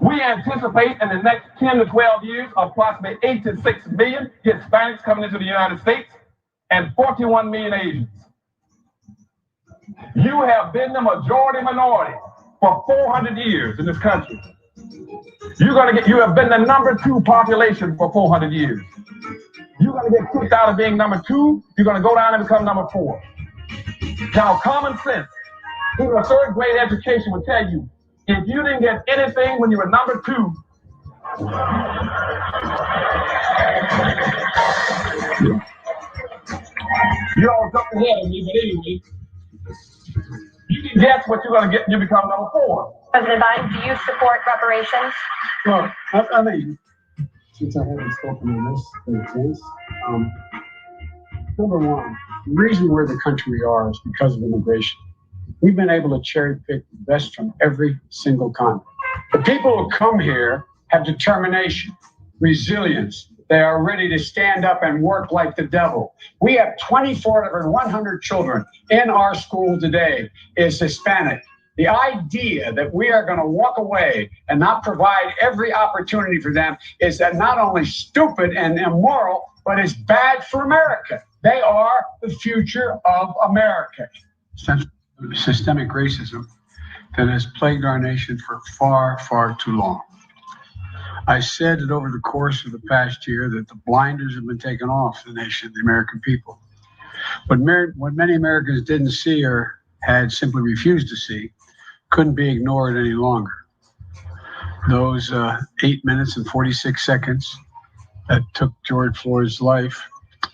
We anticipate in the next 10 to 12 years, approximately 8 to 6 million Hispanics coming into the United States and 41 million Asians. You have been the majority minority for 400 years in this country. You have been the number 2 population for 400 years. You're going to get kicked out of being number 2. You're going to go down and become number 4. Now, common sense, even a third grade education will tell you, if you didn't get anything when you were number 2, you all jumped ahead of me, but anyway, you can guess what you're going to get when you become number 4. President Biden, do you support reparations? Well, I think, since I haven't spoken on this case, number one, the reason we're the country we are is because of immigration. We've been able to cherry pick the best from every single continent. The people who come here have determination, resilience. They are ready to stand up and work like the devil. We have 24 out of every 100 children in our school today is Hispanic. The idea that we are going to walk away and not provide every opportunity for them is that not only stupid and immoral, but it's bad for America. They are the future of America. Systemic racism that has plagued our nation for far, far too long. I said that over the course of the past year that the blinders have been taken off the nation, the American people. But what many Americans didn't see or had simply refused to see couldn't be ignored any longer. Those 8 minutes and 46 seconds that took George Floyd's life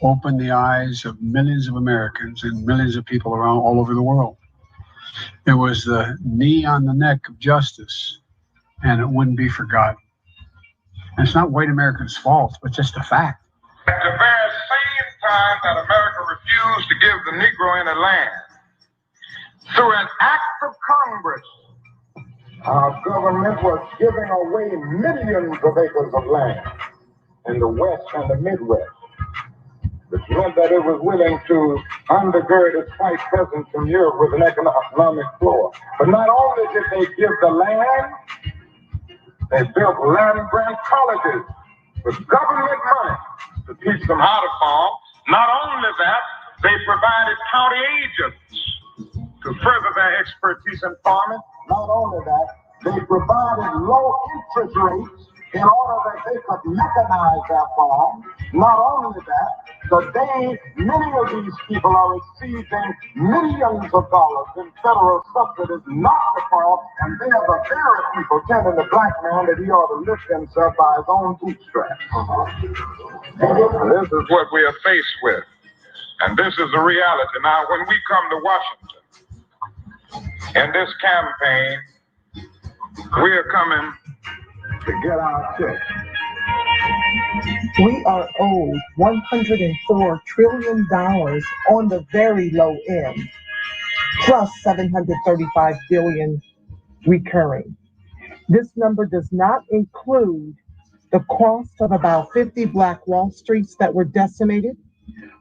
opened the eyes of millions of Americans and millions of people around all over the world. It was the knee on the neck of justice, and it wouldn't be forgotten. And it's not white Americans' fault, but just a fact. At the very same time that America refused to give the Negro any land, through an act of Congress, our government was giving away millions of acres of land in the West and the Midwest, which meant that it was willing to undergird its white peasants from Europe with an economic floor. But not only did they give the land, they built land-grant colleges with government money to teach them how to farm. Not only that, they provided county agents to further their expertise in farming. Not only that, they provided low interest rates in order that they could mechanize their farm. Not only that, today, many of these people are receiving millions of dollars in federal subsidies not to farm, and they are the very people telling the black man that he ought to lift himself by his own bootstraps. This is what we are faced with, and this is the reality. Now, when we come to Washington, in this campaign, we are coming to get our check. We are owed $104 trillion on the very low end, plus $735 billion recurring. This number does not include the cost of about 50 Black Wall Streets that were decimated,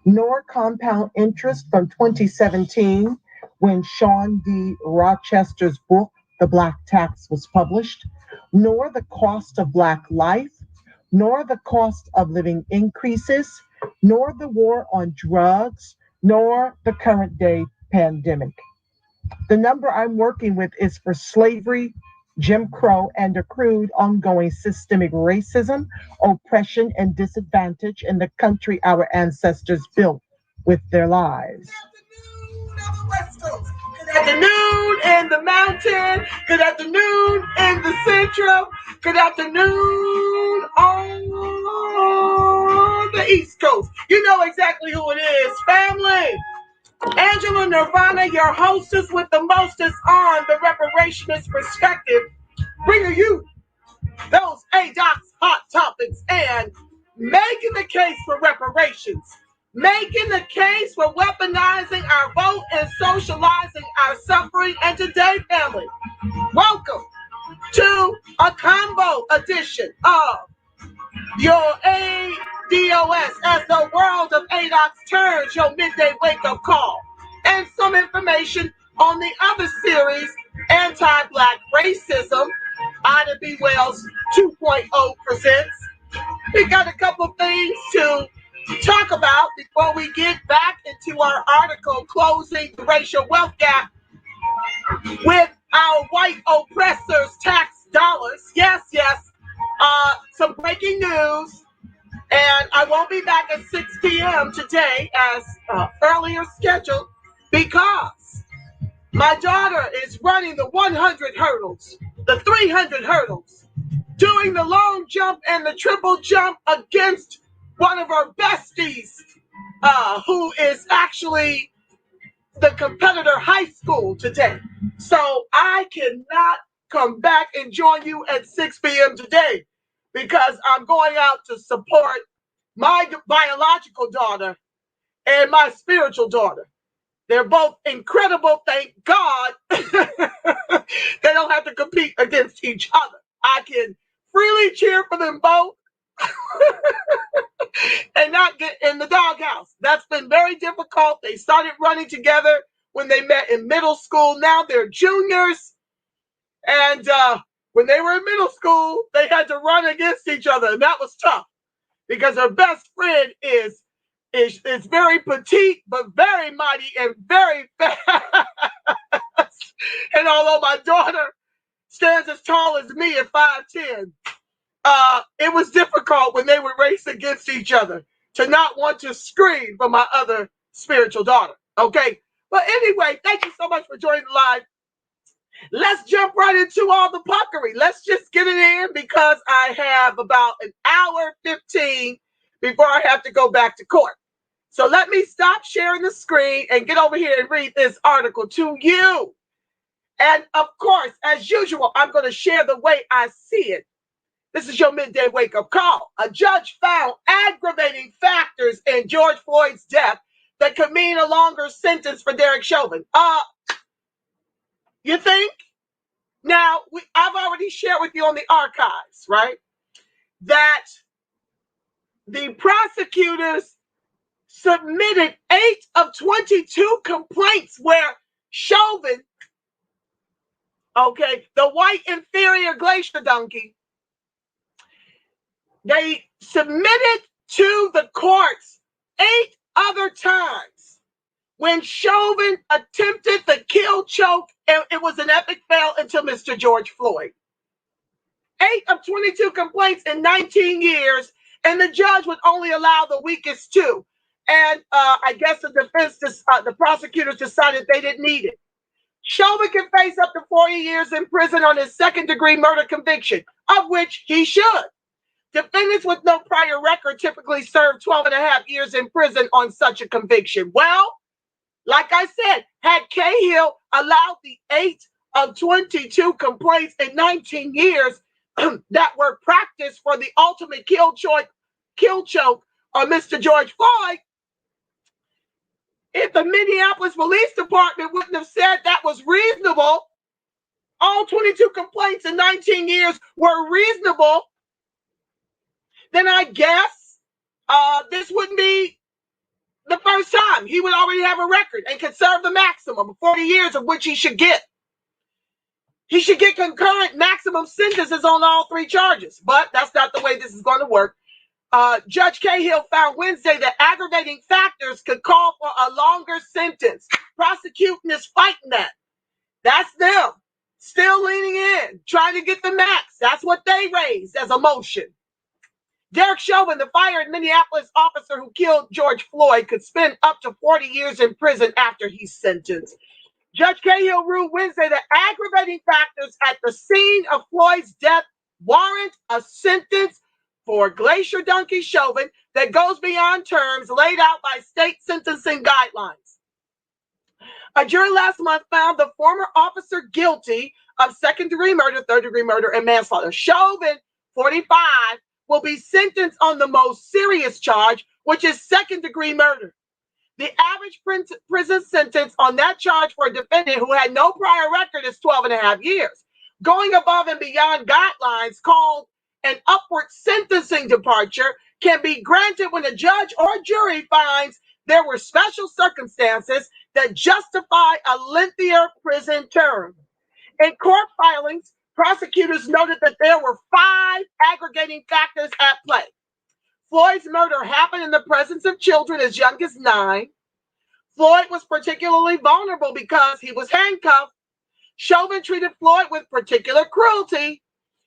nor compound interest from 2017 when Sean D. Rochester's book, The Black Tax, was published, nor the cost of Black life, nor the cost of living increases, nor the war on drugs, nor the current day pandemic. The number I'm working with is for slavery, Jim Crow, and accrued ongoing systemic racism, oppression, and disadvantage in the country our ancestors built with their lives. Good afternoon in the mountain. Good afternoon in the central. Good afternoon on the East Coast. You know exactly who it is, family. Angela Nirvana, your hostess with the mostest on the Reparationist perspective, bringing you those ADOCS hot topics and making the case for reparations. Making the case for weaponizing our vote and socializing our suffering. And today, family, welcome to a combo edition of your ADOS as the world of ADOCS turns your midday wake-up call. And some information on the other series, Anti-Black Racism, Ida B. Wells 2.0 presents. We got a couple things to talk about before we get back into our article, Closing the Racial Wealth Gap with Our White Oppressors' Tax Dollars. Yes. Some breaking news. And I won't be back at 6 p.m. today as earlier scheduled because my daughter is running the 100 hurdles, the 300 hurdles, doing the long jump and the triple jump against one of our besties, who is actually the competitor high school today. So I cannot come back and join you at 6 p.m. today because I'm going out to support my biological daughter and my spiritual daughter. They're both incredible, thank God. They don't have to compete against each other. I can freely cheer for them both and not get in the doghouse. That's been very difficult. They started running together when they met in middle school. Now they're juniors. And when they were in middle school, they had to run against each other. And that was tough because her best friend is very petite, but very mighty and very fast. And although my daughter stands as tall as me at 5'10", it was difficult when they would race against each other to not want to scream for my other spiritual daughter. Okay. But anyway, thank you so much for joining the live. Let's jump right into all the puckery. Let's just get it in because I have about an hour 15 before I have to go back to court. So let me stop sharing the screen and get over here and read this article to you. And of course, as usual, I'm going to share the way I see it. This is your midday wake-up call. A judge found aggravating factors in George Floyd's death that could mean a longer sentence for Derek Chauvin. You think? Now, I've already shared with you on the archives, right, that the prosecutors submitted 8 of 22 complaints where Chauvin, okay, the white inferior glacier donkey, they submitted to the courts 8 other times when Chauvin attempted the kill choke, and it was an epic fail until Mr. George Floyd. 8 of 22 complaints in 19 years, and the judge would only allow the weakest 2. And I guess the prosecutors decided they didn't need it. Chauvin can face up to 40 years in prison on his second-degree murder conviction, of which he should. Defendants with no prior record typically serve 12.5 years in prison on such a conviction. Well, like I said, had Cahill allowed the 8 of 22 complaints in 19 years that were practiced for the ultimate kill choke on Mr. George Floyd, if the Minneapolis Police Department wouldn't have said that was reasonable, all 22 complaints in 19 years were reasonable, then I guess this wouldn't be the first time. He would already have a record and could serve the maximum of 40 years, of which he should get. He should get concurrent maximum sentences on all 3 charges, but that's not the way this is going to work. Judge Cahill found Wednesday that aggravating factors could call for a longer sentence. Prosecuting is fighting that. That's them. Still leaning in, trying to get the max. That's what they raised as a motion. Derek Chauvin, the fired Minneapolis officer who killed George Floyd, could spend up to 40 years in prison after he's sentenced. Judge Cahill ruled Wednesday that aggravating factors at the scene of Floyd's death warrant a sentence for Glacier Donkey Chauvin that goes beyond terms laid out by state sentencing guidelines. A jury last month found the former officer guilty of second-degree murder, third-degree murder, and manslaughter. Chauvin, 45, will be sentenced on the most serious charge, which is second-degree murder. The average prison sentence on that charge for a defendant who had no prior record is 12.5 years. Going above and beyond guidelines called an upward sentencing departure can be granted when a judge or a jury finds there were special circumstances that justify a lengthier prison term. In court filings, Prosecutors noted that there were 5 aggregating factors at play. Floyd's murder happened in the presence of children as young as 9. Floyd was particularly vulnerable because he was handcuffed. Chauvin treated Floyd with particular cruelty.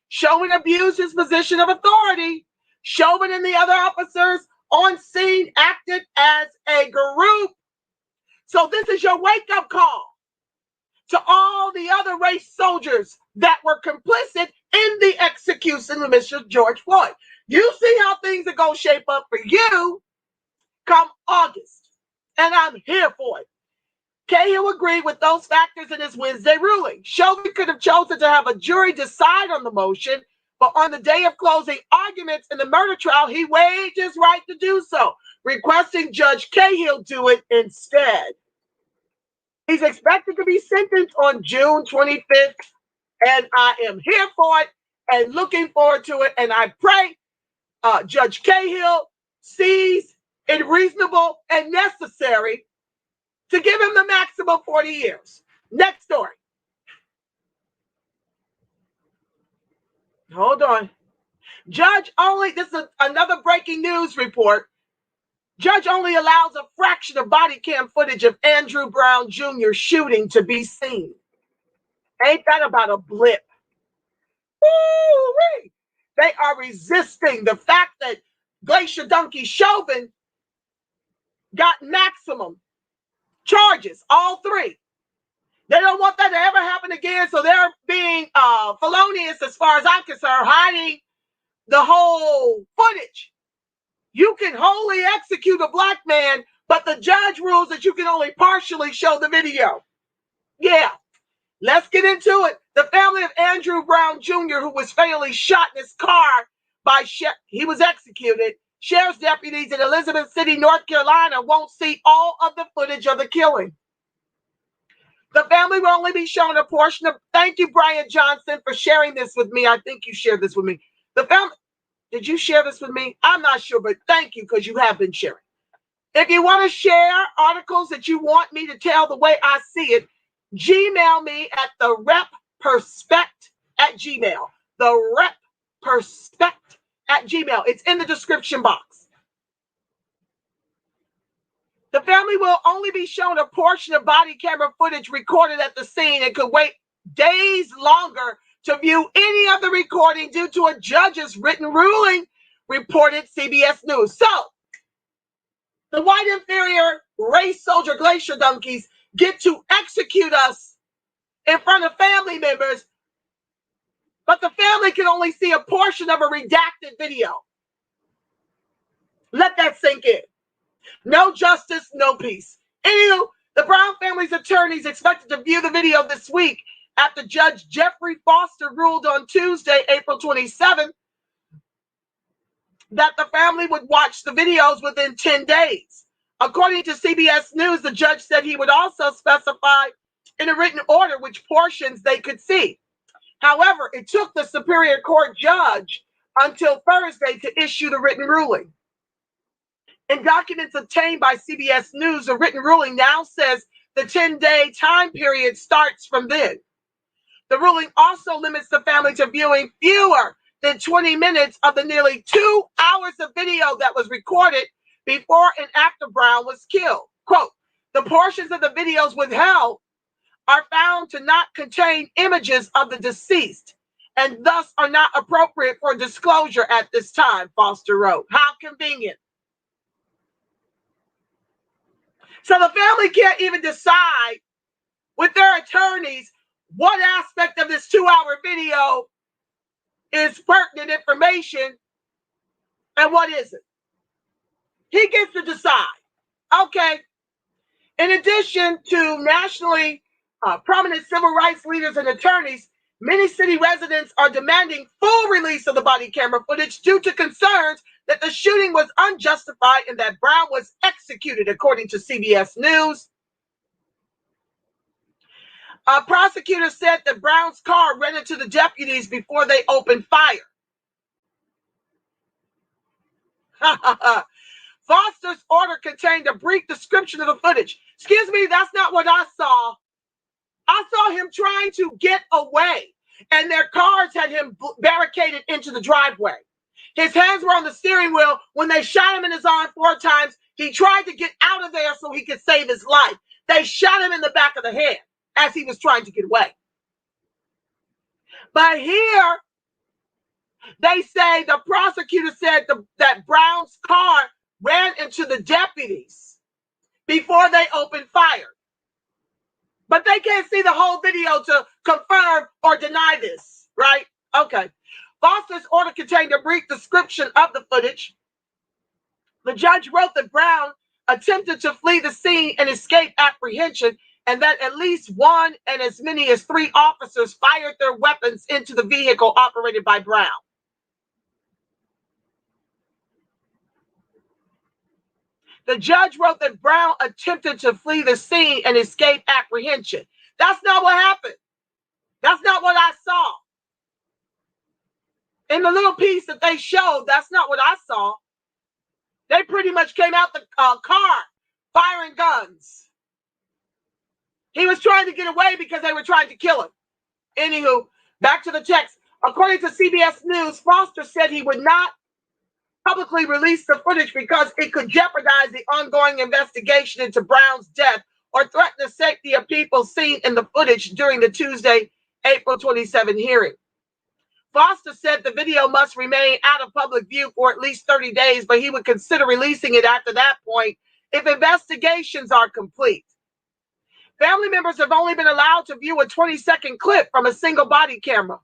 Chauvin abused his position of authority. Chauvin and the other officers on scene acted as a group. So this is your wake-up call to all the other race soldiers that were complicit in the execution of Mr. George Floyd. You see how things are going to shape up for you come August. And I'm here for it. Cahill agreed with those factors in his Wednesday ruling. Chauvin could have chosen to have a jury decide on the motion, but on the day of closing arguments in the murder trial, he waived his right to do so, requesting Judge Cahill do it instead. He's expected to be sentenced on June 25th, and I am here for it and looking forward to it. And I pray Judge Cahill sees it reasonable and necessary to give him the maximum 40 years. Next story. Hold on. Judge only, this is another breaking news report. Judge only allows a fraction of body cam footage of Andrew Brown Jr. shooting to be seen. Ain't that about a blip? Woo-wee. They are resisting the fact that Glacier Donkey Chauvin got maximum charges, all 3. They don't want that to ever happen again, so they're being felonious as far as I'm concerned, hiding the whole footage. You can wholly execute a black man, but the judge rules that you can only partially show the video. Yeah, let's get into it. The family of Andrew Brown Jr., who was fatally shot in his car he was executed. Sheriff's deputies in Elizabeth City, North Carolina, won't see all of the footage of the killing. The family will only be shown a portion of. Thank you, Brian Johnson, for sharing this with me. I think you shared this with me. The family. Did you share this with me? I'm not sure, but thank you because you have been sharing. If you want to share articles that you want me to tell the way I see it, Gmail me at the repperspect at Gmail. The repperspect at Gmail. It's in the description box. The family will only be shown a portion of body camera footage recorded at the scene and could wait days longer to view any of the recording due to a judge's written ruling, reported CBS News. So, the white inferior race soldier Glacier Donkeys get to execute us in front of family members, but the family can only see a portion of a redacted video. Let that sink in. No justice, no peace. Anywho, the Brown family's attorneys expected to view the video this week after Judge Jeffrey Foster ruled on Tuesday, April 27th, that the family would watch the videos within 10 days. According to CBS News, the judge said he would also specify in a written order which portions they could see. However, it took the Superior Court judge until Thursday to issue the written ruling. In documents obtained by CBS News, the written ruling now says the 10-day time period starts from then. The ruling also limits the family to viewing fewer than 20 minutes of the nearly 2 hours of video that was recorded before and after Brown was killed. Quote, the portions of the videos withheld are found to not contain images of the deceased and thus are not appropriate for disclosure at this time, Foster wrote. How convenient. So the family can't even decide with their attorneys what aspect of this 2-hour video is pertinent information and what isn't. He gets to decide. Okay. In addition to nationally prominent civil rights leaders and attorneys, many city residents are demanding full release of the body camera footage due to concerns that the shooting was unjustified and that Brown was executed, according to CBS News. A prosecutor said that Brown's car ran into the deputies before they opened fire. Foster's order contained a brief description of the footage. Excuse me, that's not what I saw. I saw him trying to get away. and their cars had him barricaded into the driveway. His hands were on the steering wheel. When they shot him in his arm 4 times, he tried to get out of there so he could save his life. They shot him in the back of the head as he was trying to get away. But here, they say the prosecutor said that Brown's car ran into the deputies before they opened fire. But they can't see the whole video to confirm or deny this, right? Okay. Foster's order contained a brief description of the footage. The judge wrote that Brown attempted to flee the scene and escape apprehension, and that at least 1 and as many as 3 officers fired their weapons into the vehicle operated by Brown. The judge wrote that Brown attempted to flee the scene and escape apprehension. That's not what happened. That's not what I saw. In the little piece that they showed, that's not what I saw. They pretty much came out the car firing guns. He was trying to get away because they were trying to kill him. Anywho, back to the text. According to CBS News, Foster said he would not publicly release the footage because it could jeopardize the ongoing investigation into Brown's death or threaten the safety of people seen in the footage during the Tuesday, April 27 hearing. Foster said the video must remain out of public view for at least 30 days, but he would consider releasing it after that point if investigations are complete. Family members have only been allowed to view a 20-second clip from a single body camera.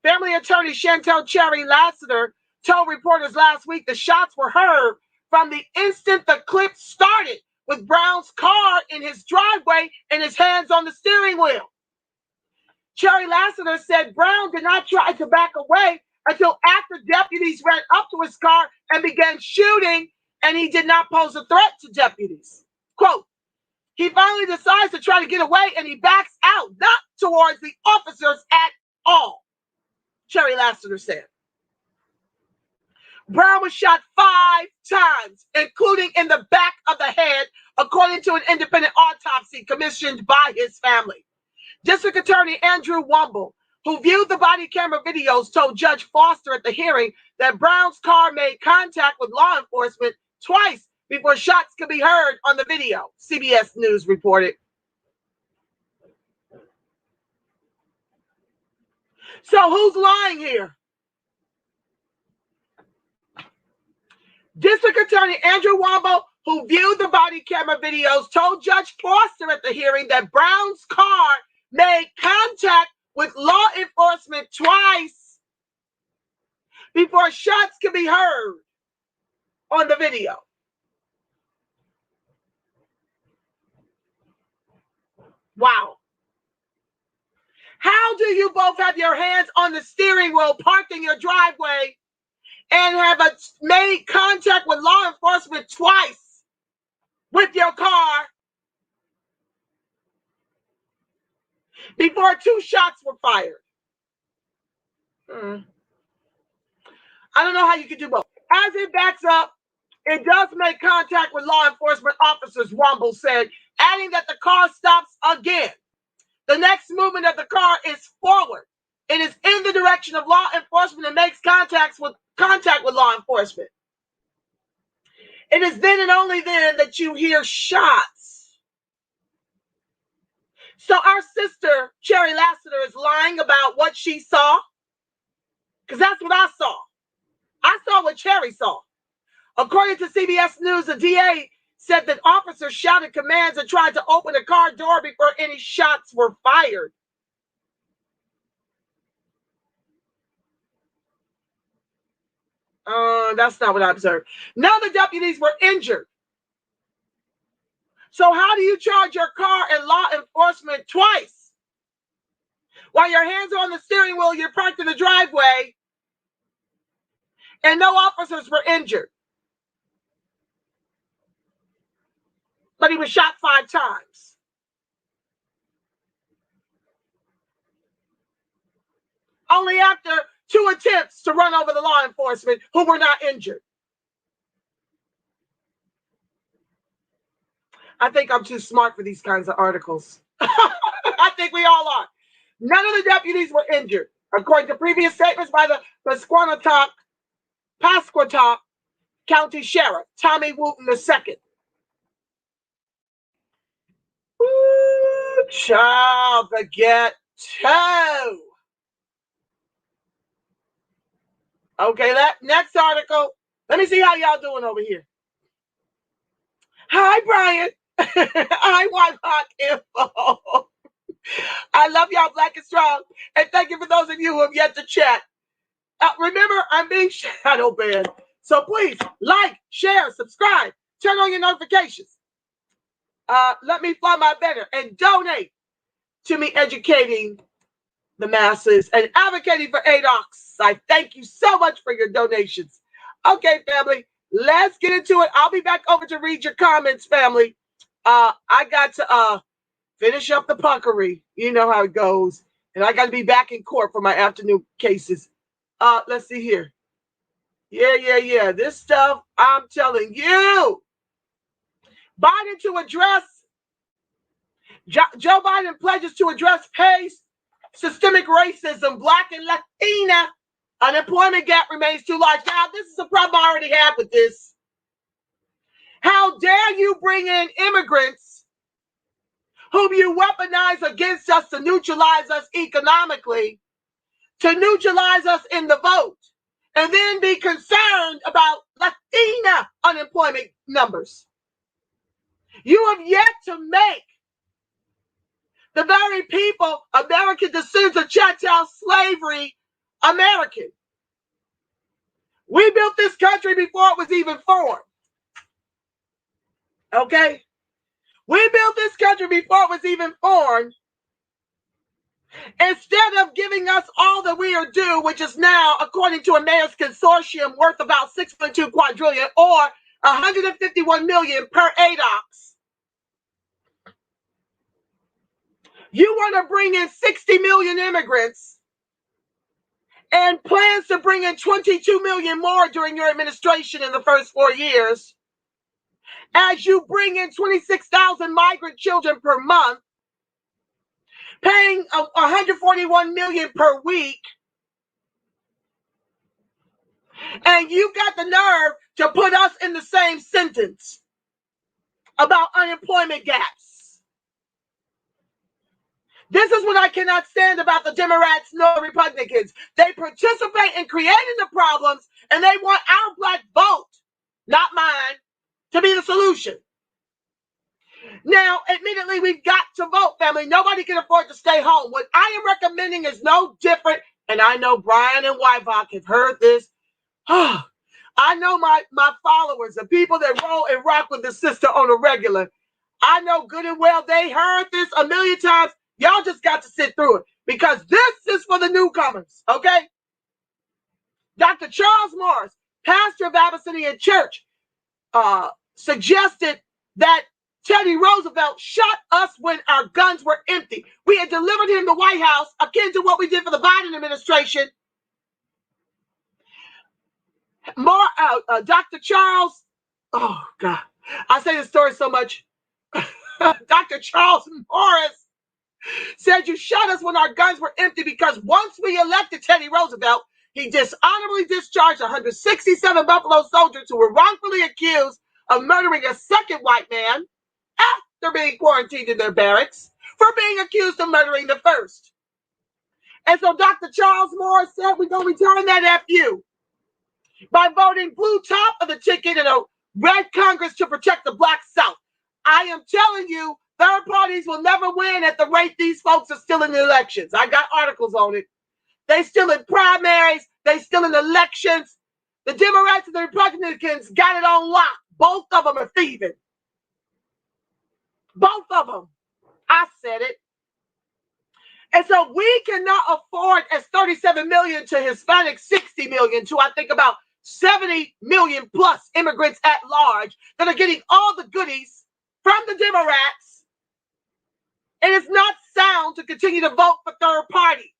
Family attorney Chantel Cherry Lassiter told reporters last week the shots were heard from the instant the clip started, with Brown's car in his driveway and his hands on the steering wheel. Cherry Lassiter said Brown did not try to back away until after deputies ran up to his car and began shooting, and he did not pose a threat to deputies. Quote, he finally decides to try to get away and he backs out, not towards the officers at all, Cherry Lassiter said. Brown was shot 5 times, including in the back of the head, according to an independent autopsy commissioned by his family. District Attorney Andrew Womble, who viewed the body camera videos, told Judge Foster at the hearing that Brown's car made contact with law enforcement twice before shots could be heard on the video, CBS News reported. So who's lying here? District Attorney Andrew Womble, who viewed the body camera videos, told Judge Foster at the hearing that Brown's car made contact with law enforcement twice before shots could be heard on the video. Wow. How do you both have your hands on the steering wheel parked in your driveway and have made contact with law enforcement twice with your car before 2 shots were fired? I don't know how you could do both. As it backs up, it does make contact with law enforcement officers, Womble said, adding that the car stops again. The next movement of the car is forward. It is in the direction of law enforcement and makes contact with law enforcement. It is then and only then that you hear shots. So our sister, Cherry Lassiter, is lying about what she saw, because that's what I saw. I saw what Cherry saw. According to CBS News, the DA said that officers shouted commands and tried to open the car door before any shots were fired. That's not what I observed. None of the deputies were injured. So how do you charge your car and law enforcement twice? While your hands are on the steering wheel, you're parked in the driveway, and no officers were injured. But he was shot 5 times. Only after 2 attempts to run over the law enforcement who were not injured. I think I'm too smart for these kinds of articles. I think we all are. None of the deputies were injured, according to previous statements by the Pasquotank County Sheriff, Tommy Wooten II. Ooh, child, the ghetto. Okay, next article. Let me see how y'all doing over here. Hi, Brian. Hi, Whitehawk Info. I love y'all, Black and Strong. And thank you for those of you who have yet to chat. Remember, I'm being shadow banned. So please, like, share, subscribe, turn on your notifications. Let me fly my banner and donate to me educating the masses and advocating for ADOCS. I thank you so much for your donations. Okay, family, let's get into it. I'll be back over to read your comments, family. I got to finish up the punkery. You know how it goes. And I got to be back in court for my afternoon cases. Let's see here. Yeah. This stuff, I'm telling you. Biden to address, Joe Biden pledges to address PACE, systemic racism, Black and Latina unemployment gap remains too large. Now, this is a problem I already have with this. How dare you bring in immigrants whom you weaponize against us to neutralize us economically, to neutralize us in the vote, and then be concerned about Latina unemployment numbers. You have yet to make the very people, American descendants of chattel slavery, American. We built this country before it was even formed. Okay? We built this country before it was even formed. Instead of giving us all that we are due, which is now, according to a mayor's consortium, worth about 6.2 quadrillion or 151 million per ADOCS. You want to bring in 60 million immigrants and plans to bring in 22 million more during your administration in the first 4 years, as you bring in 26,000 migrant children per month, paying 141 million per week, and you got the nerve to put us in the same sentence about unemployment gaps. This is what I cannot stand about the Democrats nor Republicans. They participate in creating the problems, and they want our Black vote, not mine, to be the solution. Now, admittedly, we've got to vote, family. Nobody can afford to stay home. What I am recommending is no different, and I know Brian and Wyvach have heard this. I know my followers, the people that roll and rock with the sister on a regular. I know good and well they heard this a million times. Y'all just got to sit through it, because this is for the newcomers, okay? Dr. Charles Morris, pastor of Abyssinian Church, suggested that Teddy Roosevelt shot us when our guns were empty. We had delivered him the White House, akin to what we did for the Biden administration. Dr. Charles, oh God, I say this story so much. Dr. Charles Morris said you shot us when our guns were empty because once we elected Teddy Roosevelt, he dishonorably discharged 167 Buffalo soldiers who were wrongfully accused of murdering a second white man after being quarantined in their barracks for being accused of murdering the first. And so Dr. Charles Morris said we're going to return that FU by voting blue top of the ticket in a red Congress to protect the Black South. I am telling you, third parties will never win at the rate these folks are still in the elections. I got articles on it. They still in primaries. They still in elections. The Democrats and the Republicans got it on lock. Both of them are thieving. Both of them. I said it. And so we cannot afford as 37 million to Hispanic, 60 million to, I think, about 70 million plus immigrants at large that are getting all the goodies from the Democrats. It is not sound to continue to vote for third party.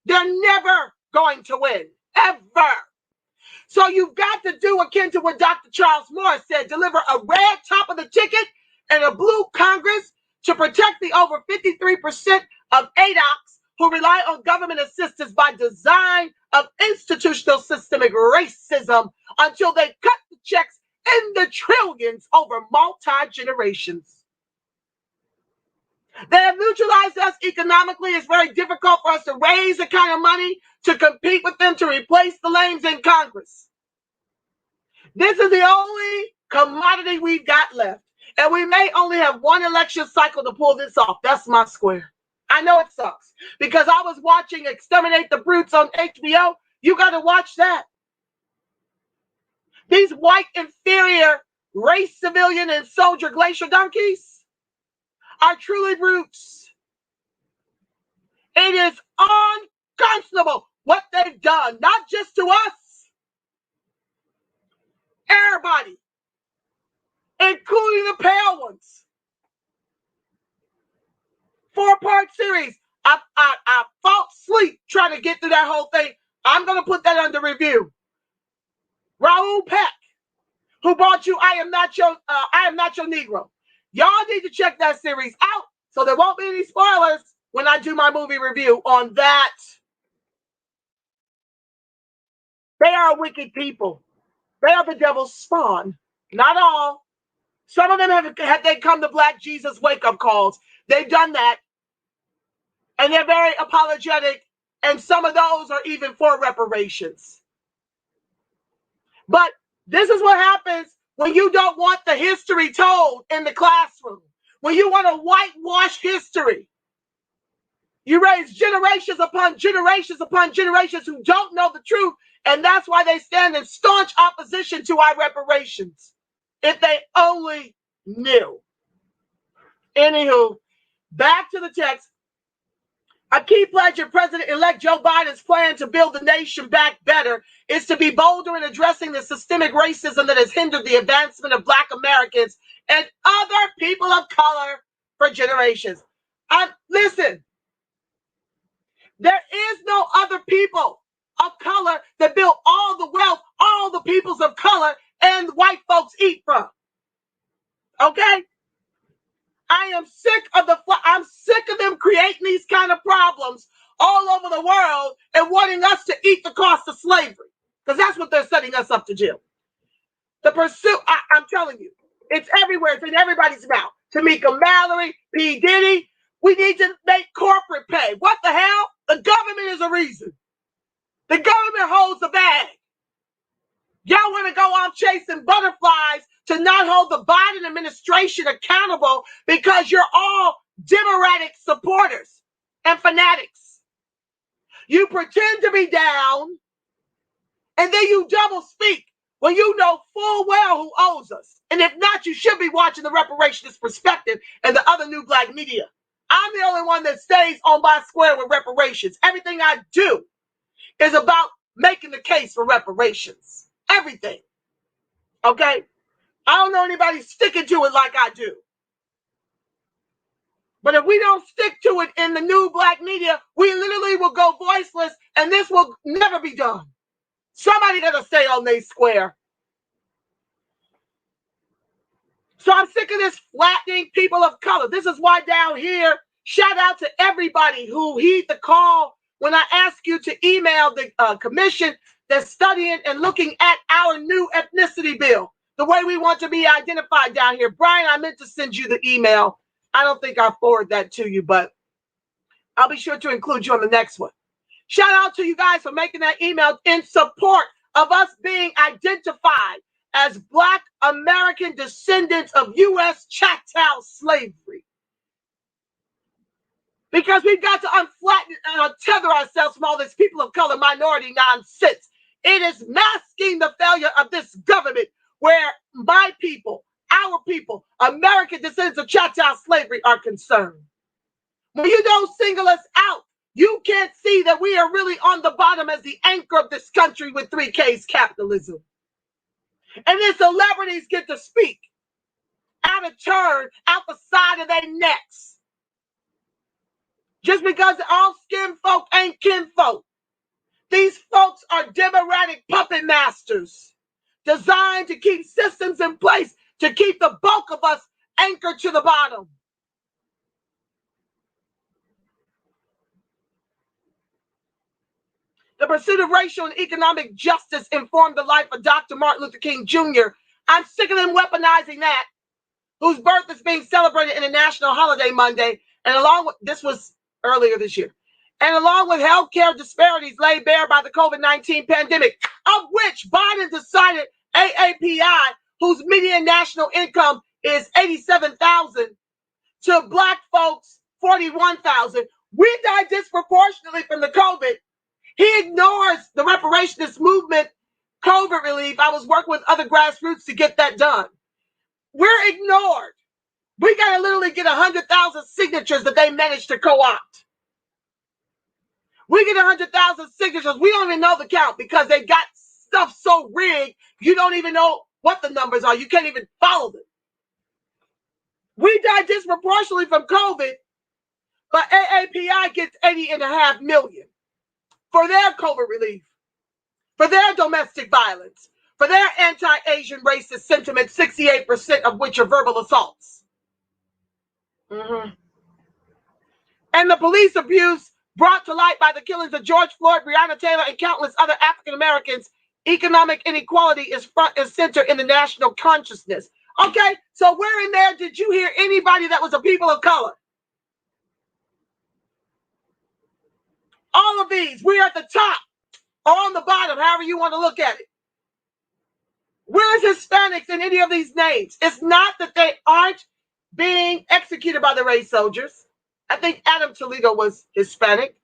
They're never going to win, ever. So you've got to do akin to what Dr. Charles Morris said, deliver a red top of the ticket and a blue Congress to protect the over 53% of ADOCS who rely on government assistance by design of institutional systemic racism until they cut the checks in the trillions over multi-generations. They have neutralized us economically. It's very difficult for us to raise the kind of money to compete with them to replace the lames in Congress. This is the only commodity we've got left. And we may only have one election cycle to pull this off. That's my square. I know it sucks because I was watching Exterminate the Brutes on HBO. You got to watch that. These white inferior race civilian and soldier glacier donkeys are truly brutes. It is unconscionable what they've done, not just to us, everybody, including the pale ones. 4-part series. I fought sleep trying to get through that whole thing. I'm going to put that under review. Raoul Peck, who brought you I Am Not Your Negro. Y'all need to check that series out so there won't be any spoilers when I do my movie review on that. They are wicked people. They are the devil's spawn. Not all. Some of them have they come to Black Jesus wake-up calls. They've done that. And they're very apologetic. And some of those are even for reparations. But this is what happens when you don't want the history told in the classroom. When you want to whitewash history. You raise generations upon generations upon generations who don't know the truth. And that's why they stand in staunch opposition to our reparations. If they only knew. Anywho, back to the text. A key pledge of President-elect Joe Biden's plan to build the nation back better is to be bolder in addressing the systemic racism that has hindered the advancement of Black Americans and other people of color for generations. Listen, there is no other people of color that built all the wealth, all the peoples of color, and white folks eat from. Okay? I'm sick of them creating these kind of problems all over the world and wanting us to eat the cost of slavery. Because that's what they're setting us up to do. The pursuit, I'm telling you, it's everywhere. It's in everybody's mouth. Tamika Mallory, P. Diddy. We need to make corporate pay. What the hell? The government is a reason. The government holds the bag. Y'all want to go on chasing butterflies to not hold the Biden administration accountable because you're all Democratic supporters and fanatics. You pretend to be down and then you double speak when you know full well who owes us. And if not, you should be watching the Reparations Perspective and the other new Black media. I'm the only one that stays on my square with reparations. Everything I do is about making the case for reparations. Everything. Okay? I don't know anybody sticking to it like I do. But if we don't stick to it in the new Black media, we literally will go voiceless and this will never be done. Somebody got to stay on their square. So I'm sick of this flattening people of color. This is why down here, shout out to everybody who heed the call when I ask you to email the commission that's studying and looking at our new ethnicity bill, the way we want to be identified down here. Brian, I meant to send you the email. I don't think I'll forward that to you, but I'll be sure to include you on the next one. Shout out to you guys for making that email in support of us being identified as Black American descendants of U.S. chattel slavery. Because we've got to unflatten and untether ourselves from all this people of color minority nonsense. It is masking the failure of this government where my people, our people, American descendants of chattel slavery are concerned. When you don't single us out, you can't see that we are really on the bottom as the anchor of this country with 3Ks capitalism. And then celebrities get to speak out of turn, out the side of their necks. Just because all skin folk ain't kinfolk. These folks are democratic puppet masters designed to keep systems in place to keep the bulk of us anchored to the bottom. The pursuit of racial and economic justice informed the life of Dr. Martin Luther King Jr. I'm sick of them weaponizing that, whose birth is being celebrated in a national holiday Monday, and along with, this was earlier this year, and along with healthcare disparities laid bare by the COVID-19 pandemic, of which Biden decided AAPI, whose median national income is $87,000, to Black folks, $41,000. We die disproportionately from the COVID. He ignores the reparationist movement, COVID relief. I was working with other grassroots to get that done. We're ignored. We got to literally get 100,000 signatures that they managed to co-opt. We get 100,000 signatures. We don't even know the count because they got stuff so rigged, you don't even know what the numbers are. You can't even follow them. We die disproportionately from COVID, but AAPI gets 80.5 million for their COVID relief, for their domestic violence, for their anti-Asian racist sentiment, 68% of which are verbal assaults. And the police abuse brought to light by the killings of George Floyd, Breonna Taylor, and countless other African Americans. Economic inequality is front and center in the national consciousness. Okay, so where in there did you hear anybody that was a people of color? All of these, we're at the top or on the bottom, however you want to look at it. Where's Hispanics in any of these names? It's not that they aren't being executed by the race soldiers. I think Adam Toledo was Hispanic.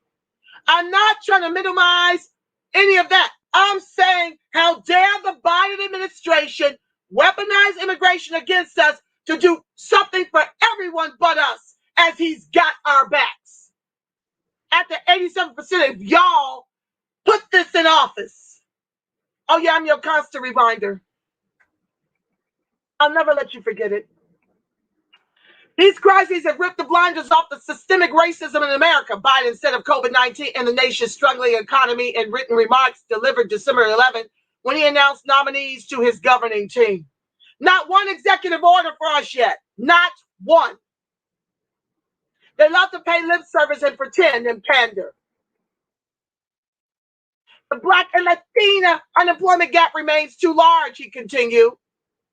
I'm not trying to minimize any of that. I'm saying, how dare the Biden administration weaponize immigration against us to do something for everyone but us, as he's got our backs. After 87% of y'all put this in office. Oh yeah, I'm your constant reminder. I'll never let you forget it. These crises have ripped the blinders off the systemic racism in America. Biden said of COVID-19 and the nation's struggling economy in written remarks delivered December 11th when he announced nominees to his governing team. Not one executive order for us yet. Not one. They love to pay lip service and pretend and pander. The Black and Latina unemployment gap remains too large, he continued.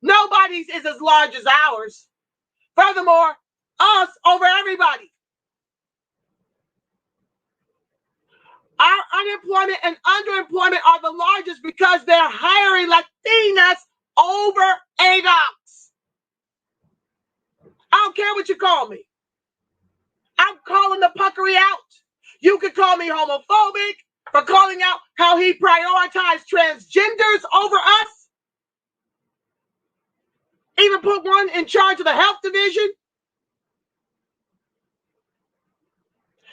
Nobody's is as large as ours. Furthermore, us over everybody. Our unemployment and underemployment are the largest because they're hiring Latinas over ADOCS. I don't care what you call me. I'm calling the puckery out. You could call me homophobic for calling out how he prioritized transgenders over us. Even put one in charge of the health division.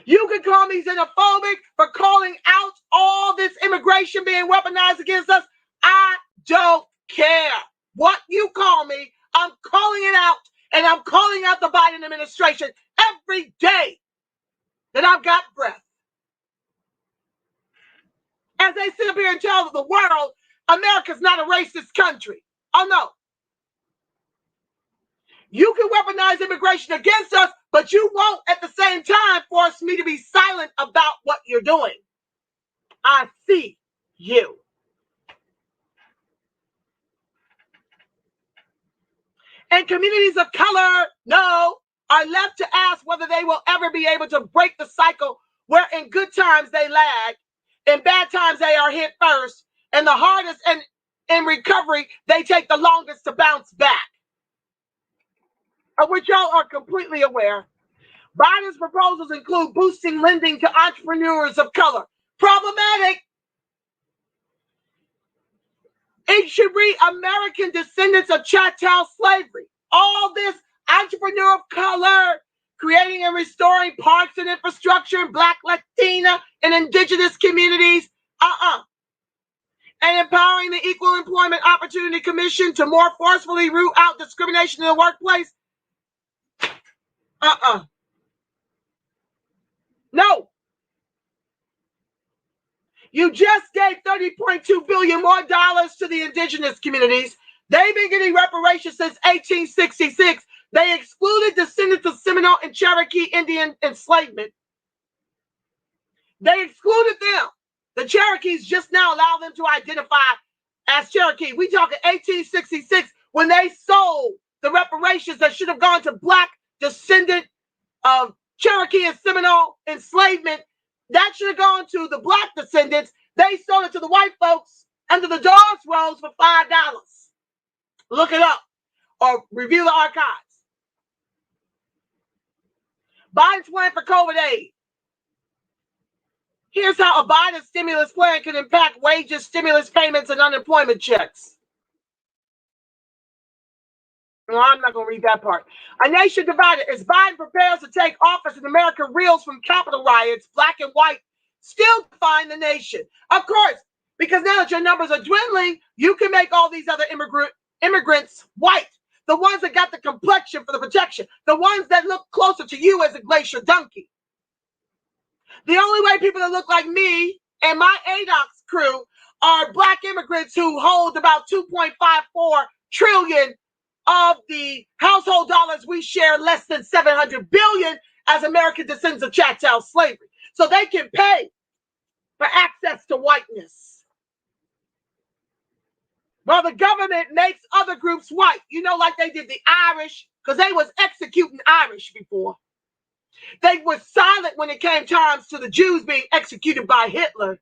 You could call me xenophobic for calling out all this immigration being weaponized against us. I don't care what you call me. I'm calling it out, and I'm calling out the Biden administration every day that I've got breath. As they sit up here and tell the world, America's not a racist country. Oh no. You can weaponize immigration against us, but you won't at the same time force me to be silent about what you're doing. I see you. And communities of color, no, are left to ask whether they will ever be able to break the cycle where in good times they lag, in bad times they are hit first, and the hardest and in recovery, they take the longest to bounce back. Of which y'all are completely aware. Biden's proposals include boosting lending to entrepreneurs of color. Problematic. It should read American descendants of chattel slavery. All this entrepreneur of color, creating and restoring parks and infrastructure in Black, Latina, and indigenous communities. And empowering the Equal Employment Opportunity Commission to more forcefully root out discrimination in the workplace. No. You just gave $30.2 billion more dollars to the indigenous communities. They've been getting reparations since 1866. They excluded descendants of Seminole and Cherokee Indian enslavement. They excluded them. The Cherokees just now allow them to identify as Cherokee. We talk 1866 when they sold the reparations that should have gone to black descendant of Cherokee and Seminole enslavement. That should have gone to the black descendants. They sold it to the white folks under the Dawes Rolls for $5. Look it up or review the archives. Biden's plan for COVID aid. Here's how a Biden stimulus plan can impact wages, stimulus payments, and unemployment checks. No, I'm not going to read that part. A nation divided. As Biden prepares to take office and America reels from Capitol riots, black and white still define the nation. Of course, because now that your numbers are dwindling, you can make all these other immigrants white. The ones that got the complexion for the protection. The ones that look closer to you as a glacier donkey. The only way people that look like me and my ADOCS crew are black immigrants who hold about 2.54 trillion of the household dollars we share, less than 700 billion as American descendants of chattel slavery. So they can pay for access to whiteness. While the government makes other groups white, you know, like they did the Irish, because they was executing Irish before. They were silent when it came times to the Jews being executed by Hitler.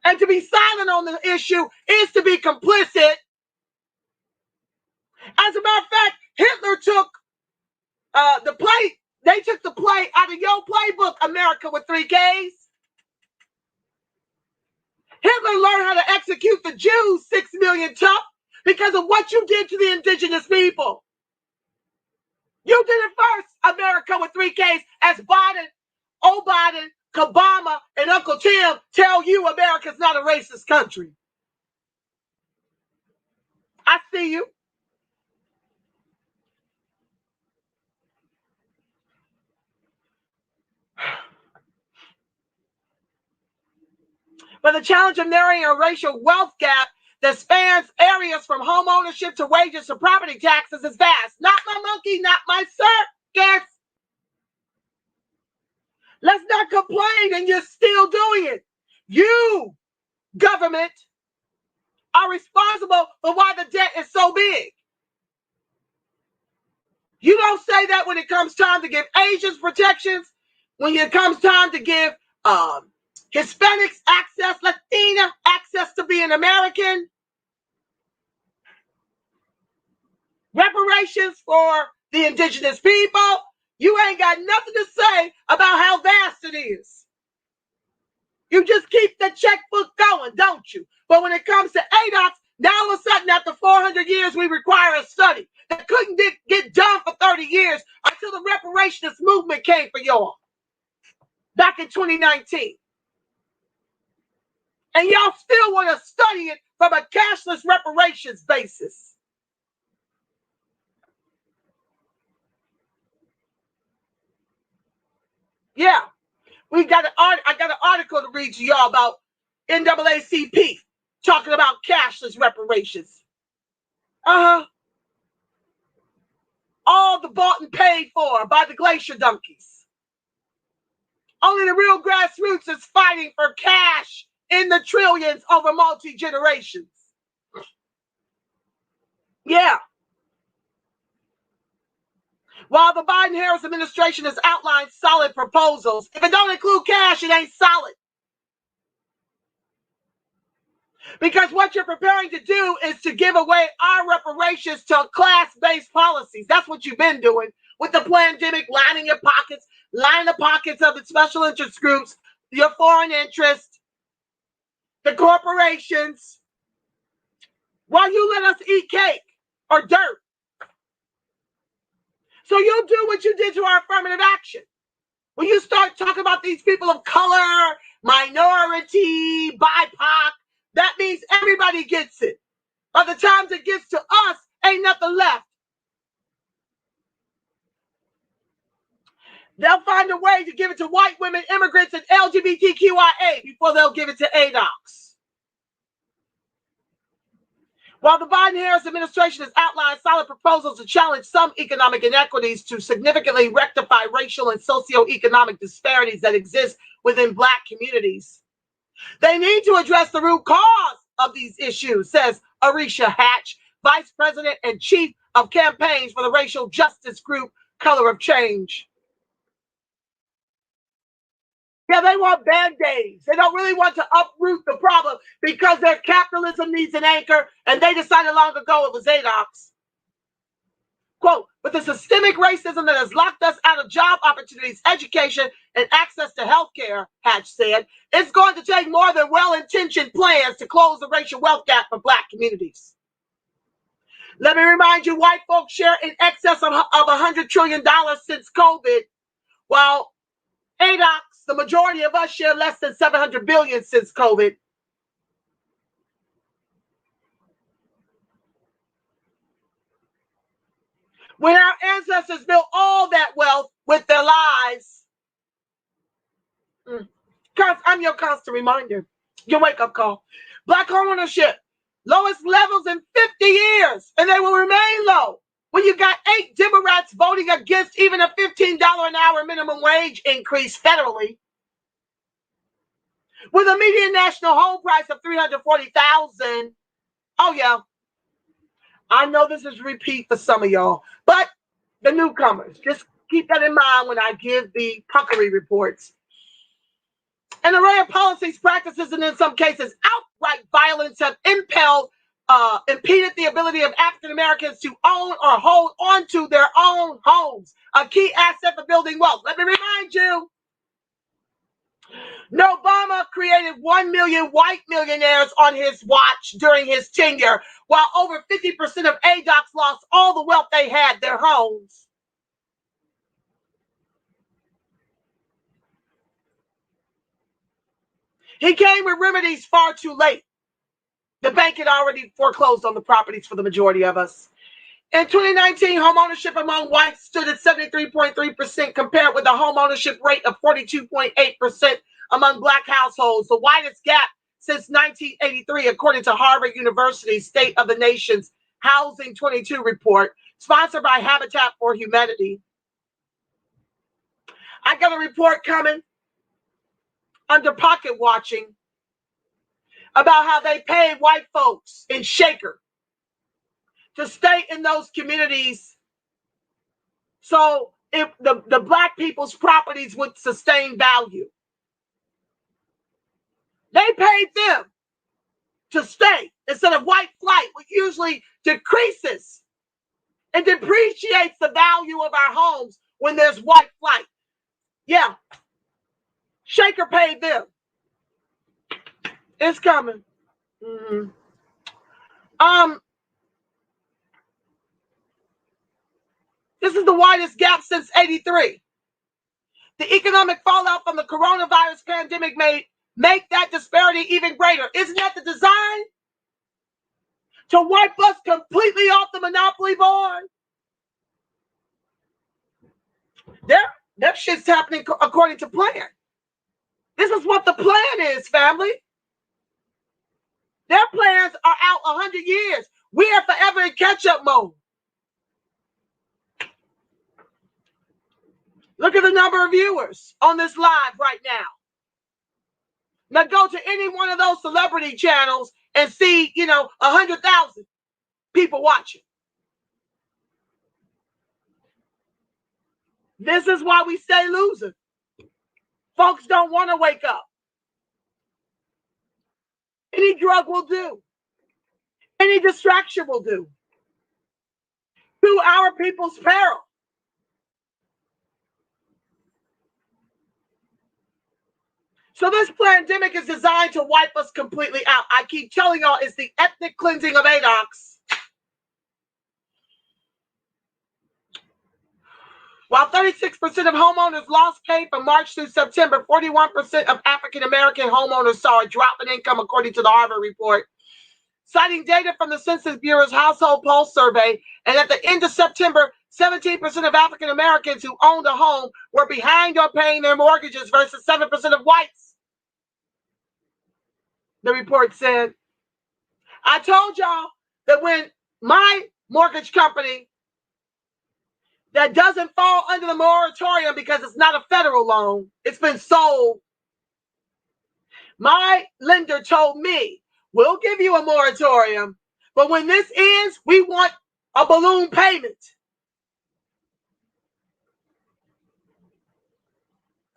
And to be silent on the issue is to be complicit. As a matter of fact, Hitler took the play. They took the play out of your playbook, America with 3 Ks. Hitler learned how to execute the Jews, 6 million tough, because of what you did to the indigenous people. You did it first, America with 3 Ks, as Biden, Biden, Obama, and Uncle Tim tell you America's not a racist country. I see you. But the challenge of narrowing a racial wealth gap that spans areas from home ownership to wages to property taxes is vast. Not my monkey, not my circus. Let's not complain and you're still doing it. You, government, are responsible for why the debt is so big. You don't say that when it comes time to give Asians protections, when it comes time to give Hispanics access, Latina access to being American, reparations for the indigenous people. You ain't got nothing to say about how vast it is. You just keep the checkbook going, don't you? But when it comes to ADOCS, now all of a sudden after 400 years, we require a study that couldn't get done for 30 years until the reparations movement came for y'all back in 2019. And y'all still want to study it from a cashless reparations basis. Yeah, I got an article to read to y'all about NAACP talking about cashless reparations. All the bought and paid for by the glacier donkeys. Only the real grassroots is fighting for cash in the trillions over multi-generations. Yeah. While the Biden-Harris administration has outlined solid proposals, if it don't include cash, it ain't solid. Because what you're preparing to do is to give away our reparations to class-based policies. That's what you've been doing with the pandemic, lining your pockets, lining the pockets of the special interest groups, your foreign interests, the corporations, while you let us eat cake or dirt. So you'll do what you did to our affirmative action. When you start talking about these people of color, minority, BIPOC, that means everybody gets it. By the time it gets to us, ain't nothing left. They'll find a way to give it to white women, immigrants, and LGBTQIA before they'll give it to ADOCS. While the Biden-Harris administration has outlined solid proposals to challenge some economic inequities to significantly rectify racial and socioeconomic disparities that exist within Black communities, they need to address the root cause of these issues, says Arisha Hatch, Vice President and Chief of Campaigns for the racial justice group Color of Change. Yeah, they want band-aids. They don't really want to uproot the problem because their capitalism needs an anchor, and they decided long ago it was ADOCS. Quote, with the systemic racism that has locked us out of job opportunities, education, and access to health care, Hatch said, it's going to take more than well-intentioned plans to close the racial wealth gap for Black communities. Let me remind you, white folks share in excess of $100 trillion since COVID, while ADOCS, the majority of us, share less than $700 billion since COVID. When our ancestors built all that wealth with their lives, I'm your constant reminder, your wake-up call. Black homeownership, lowest levels in 50 years, and they will remain low. When you got 8 Democrats voting against even a $15 an hour minimum wage increase federally, with a median national home price of $340,000. Oh yeah, I know this is repeat for some of y'all, but the newcomers, just keep that in mind when I give the puckery reports. An array of policies, practices, and in some cases, outright violence have impeded the ability of African Americans to own or hold onto their own homes, a key asset for building wealth. Let me remind you, Obama created 1 million white millionaires on his watch during his tenure, while over 50% of ADOCS lost all the wealth they had, their homes. He came with remedies far too late. The bank had already foreclosed on the properties for the majority of us. In 2019, home ownership among whites stood at 73.3% compared with a home ownership rate of 42.8% among Black households, the widest gap since 1983, according to Harvard University's State of the Nation's Housing 22 report, sponsored by Habitat for Humanity. I got a report coming under pocket watching about how they paid white folks in Shaker to stay in those communities so if the Black people's properties would sustain value. They paid them to stay instead of white flight, which usually decreases and depreciates the value of our homes when there's white flight. Yeah, Shaker paid them. It's coming. This is the widest gap since '83. The economic fallout from the coronavirus pandemic may make that disparity even greater. Isn't that the design? To wipe us completely off the monopoly board? That shit's happening according to plan. This is what the plan is, family. Their plans are out 100 years. We are forever in catch-up mode. Look at the number of viewers on this live right now. Now go to any one of those celebrity channels and see, 100,000 people watching. This is why we stay losing. Folks don't want to wake up. Any drug will do. Any distraction will do. To our people's peril. So this pandemic is designed to wipe us completely out. I keep telling y'all it's the ethnic cleansing of ADOCS. While 36% of homeowners lost pay from March through September, 41% of African-American homeowners saw a drop in income, according to the Harvard report. Citing data from the Census Bureau's Household Pulse survey, and at the end of September, 17% of African-Americans who owned a home were behind on paying their mortgages versus 7% of whites. The report said, I told y'all that when my mortgage company that doesn't fall under the moratorium because it's not a federal loan, it's been sold, my lender told me, we'll give you a moratorium, but when this ends, we want a balloon payment.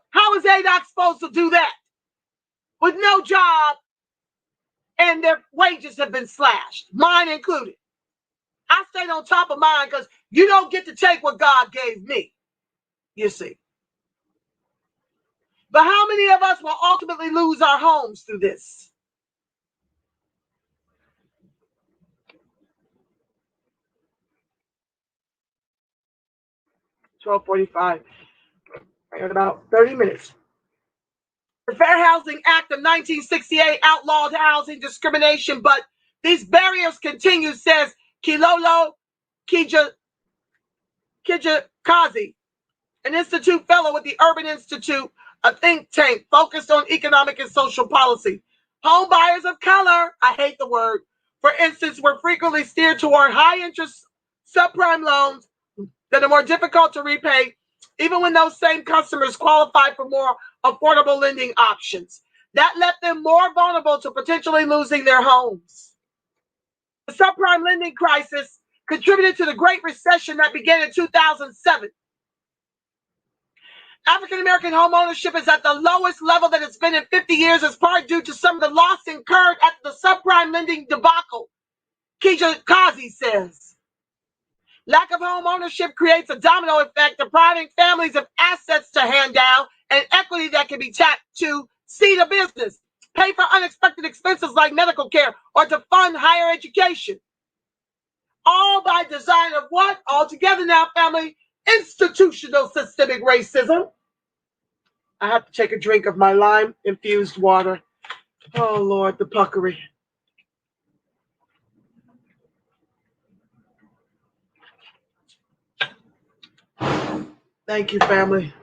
How is ADOCS supposed to do that with no job and their wages have been slashed, mine included? I stayed on top of mine because you don't get to take what God gave me, you see. But how many of us will ultimately lose our homes through this? $12:45. I got about 30 minutes. The Fair Housing Act of 1968 outlawed housing discrimination, but these barriers continue, says Kilolo Kijakazi, an institute fellow with the Urban Institute, a think tank focused on economic and social policy. Home buyers of color, I hate the word, for instance, were frequently steered toward high-interest subprime loans that are more difficult to repay, even when those same customers qualify for more affordable lending options. That left them more vulnerable to potentially losing their homes. The subprime lending crisis contributed to the Great Recession that began in 2007. African-American home ownership is at the lowest level that it's been in 50 years, as part due to some of the loss incurred at the subprime lending debacle, Kijakazi says. Lack of home ownership creates a domino effect, depriving families of assets to hand down and equity that can be tapped to seed a business, pay for unexpected expenses like medical care, or to fund higher education. All by design of what? All together now, family, institutional systemic racism. I have to take a drink of my lime-infused water. Oh, Lord, the puckery. Thank you, family.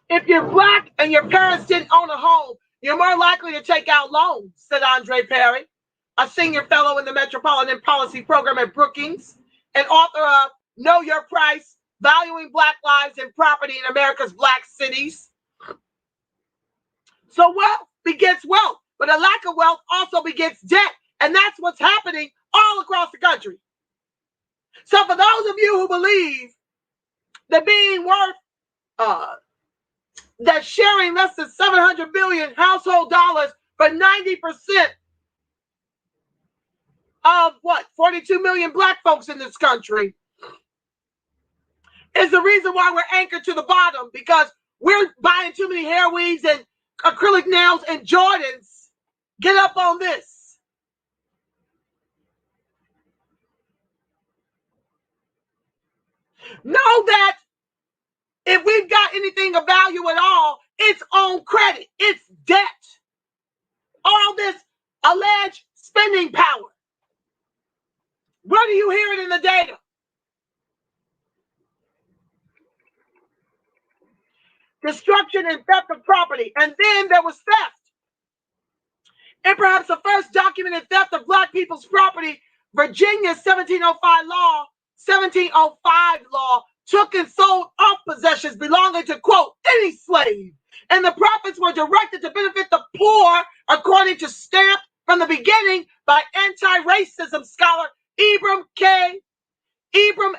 If you're Black and your parents didn't own a home, you're more likely to take out loans, said Andre Perry, a senior fellow in the Metropolitan Policy Program at Brookings, and author of Know Your Price, Valuing Black Lives and Property in America's Black Cities. So wealth begets wealth, but a lack of wealth also begets debt, and that's what's happening all across the country. So for those of you who believe that being worth, that sharing less than 700 billion household dollars for 90% of 42 million Black folks in this country is the reason why we're anchored to the bottom, because we're buying too many hair weaves and acrylic nails and Jordans. Get up on this. Know that if we've got anything of value at all, it's on credit. It's debt. All this alleged spending power. Where do you hear it in the data? Destruction and theft of property. And then there was theft. And perhaps the first documented theft of Black people's property, Virginia's 1705 law took and sold off possessions belonging to, quote, any slave. And the profits were directed to benefit the poor, according to Stamp from the Beginning by anti-racism scholar Ibram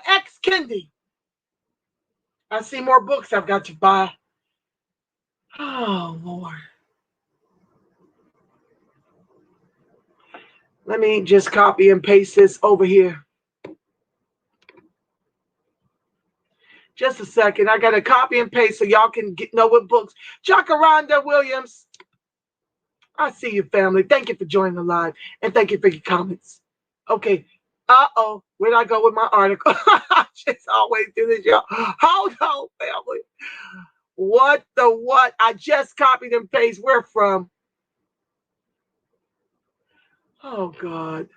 X. Kendi. I see more books I've got to buy. Oh, Lord. Let me just copy and paste this over here. Just a second. I got to copy and paste so y'all can know what books. Jacaranda Williams. I see you, family. Thank you for joining the live. And thank you for your comments. Okay. Uh-oh. Where'd I go with my article? I just always do this, y'all. Hold on, family. What the what? I just copied and pasted. Where from? Oh, God.